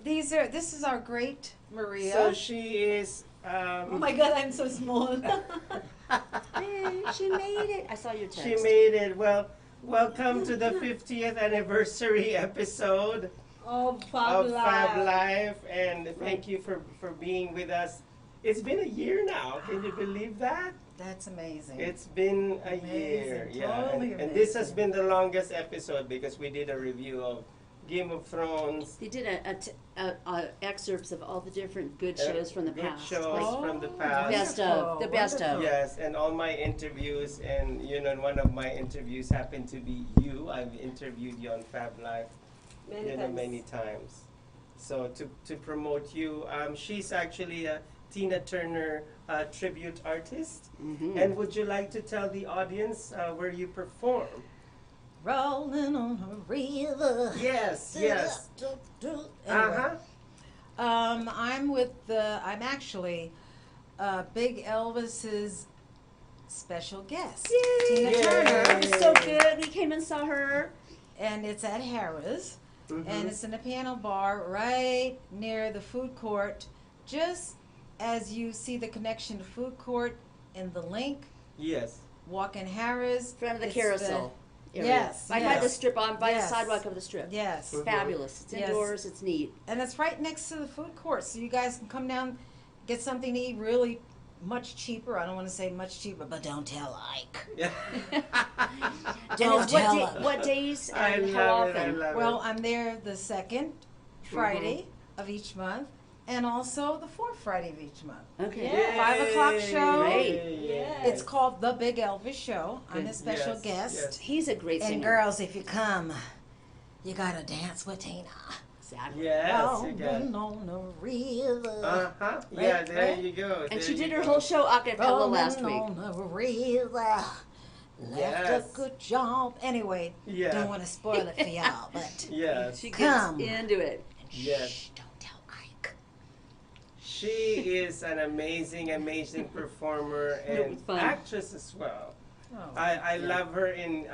This is our great Maria. So she is. Oh my God, I'm so small. Hey, she made it. I saw your text. She made it. Well, welcome to the 50th anniversary episode Oh, of Fab Life, and thank you for being with us. It's been a year now. Can you believe that? That's amazing. It's been a Amazing, year. Yeah, totally and this has amazing. been the longest episode because we did a review of Game of Thrones. They did a excerpts of all the different good shows from the good past. shows Like, from the the past. best of. The best of. Yes, and all my interviews, and in one of my interviews happened to be you. I've interviewed you on Fab Life, many times. So to promote you, she's actually a Tina Turner tribute artist. Mm-hmm. And would you like to tell the audience where you perform? Rolling on a river. Yes, yes. Anyway, I'm actually Big Elvis's special guest, Tina Yay. Turner, It was so good. We came and saw her. and it's at Harrah's, Mhm. and it's in a piano bar right near the food court, just as you see the connection to food court in the link. Yes. Walk in Harrah's. In front of the it's carousel area. Yes, By yes. the strip, by the Yes. sidewalk of the strip. Yes. Mhm. Fabulous. It's Yes. indoors. It's neat. And it's right next to the food court, so you guys can come down, get something to eat really much cheaper. I don't want to say much cheaper, but don't tell Ike. Yeah. And Don't it's tell him. what days I and how love it. I often? love Well, it. I'm there the second Friday of each month, and also the fourth Friday of each month. Okay. Yeah. 5 o'clock show. Great. Yes. It's called The Big Elvis Show. I'm Good. a special Yes, guest. yes. He's a great And singer. girls, if you come, you gotta dance with Tina. Exactly. Yes, you got. Rolling on a river. Uh-huh. Yeah, Right, there right. you go. And there she you did her go. whole show a cappella last week. Rolling on a river. Left Yes. a good job. Anyway, Yeah. don't want to spoil it for y'all, but Yes. She gets Come. into it. Yes. shh, don't tell Ike. She is an amazing performer It was and fun. actress as well. Oh, I love her in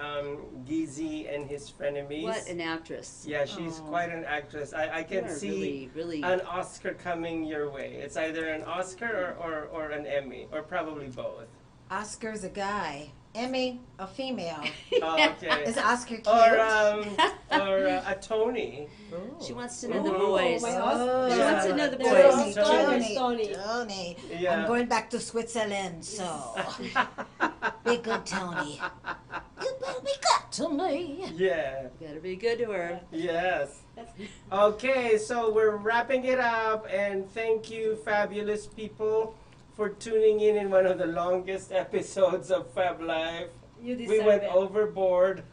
Gizzy and His Frenemies. What an actress. Yeah, she's Oh. quite an actress. I You can are see really. an Oscar coming your way. It's either an Oscar or an Emmy, or probably both. Oscar's a guy. Emmy, a female. Oh, okay. Is Oscar cute? Or a Tony. She wants to know the Oh, boys. my Oh, She wants to know the There boys. is Tony. Tony. Yeah. I'm going back to Switzerland, so be good, Tony. You better be good to me. Yeah. Better be good to her. Yes. Okay, so we're wrapping it up, and thank you, fabulous people, for tuning in one of the longest episodes of Fab Life. You We deserve went it. overboard.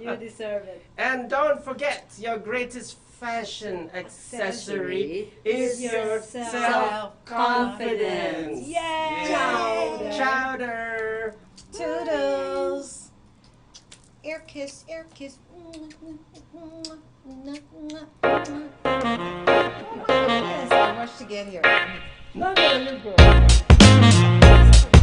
You deserve it. And don't forget, your greatest fashion accessory is your self-confidence. Yay! Yeah. Chowder. Toodles. Ear kiss, ear kiss. Yes, I rushed to get here. No, you're good.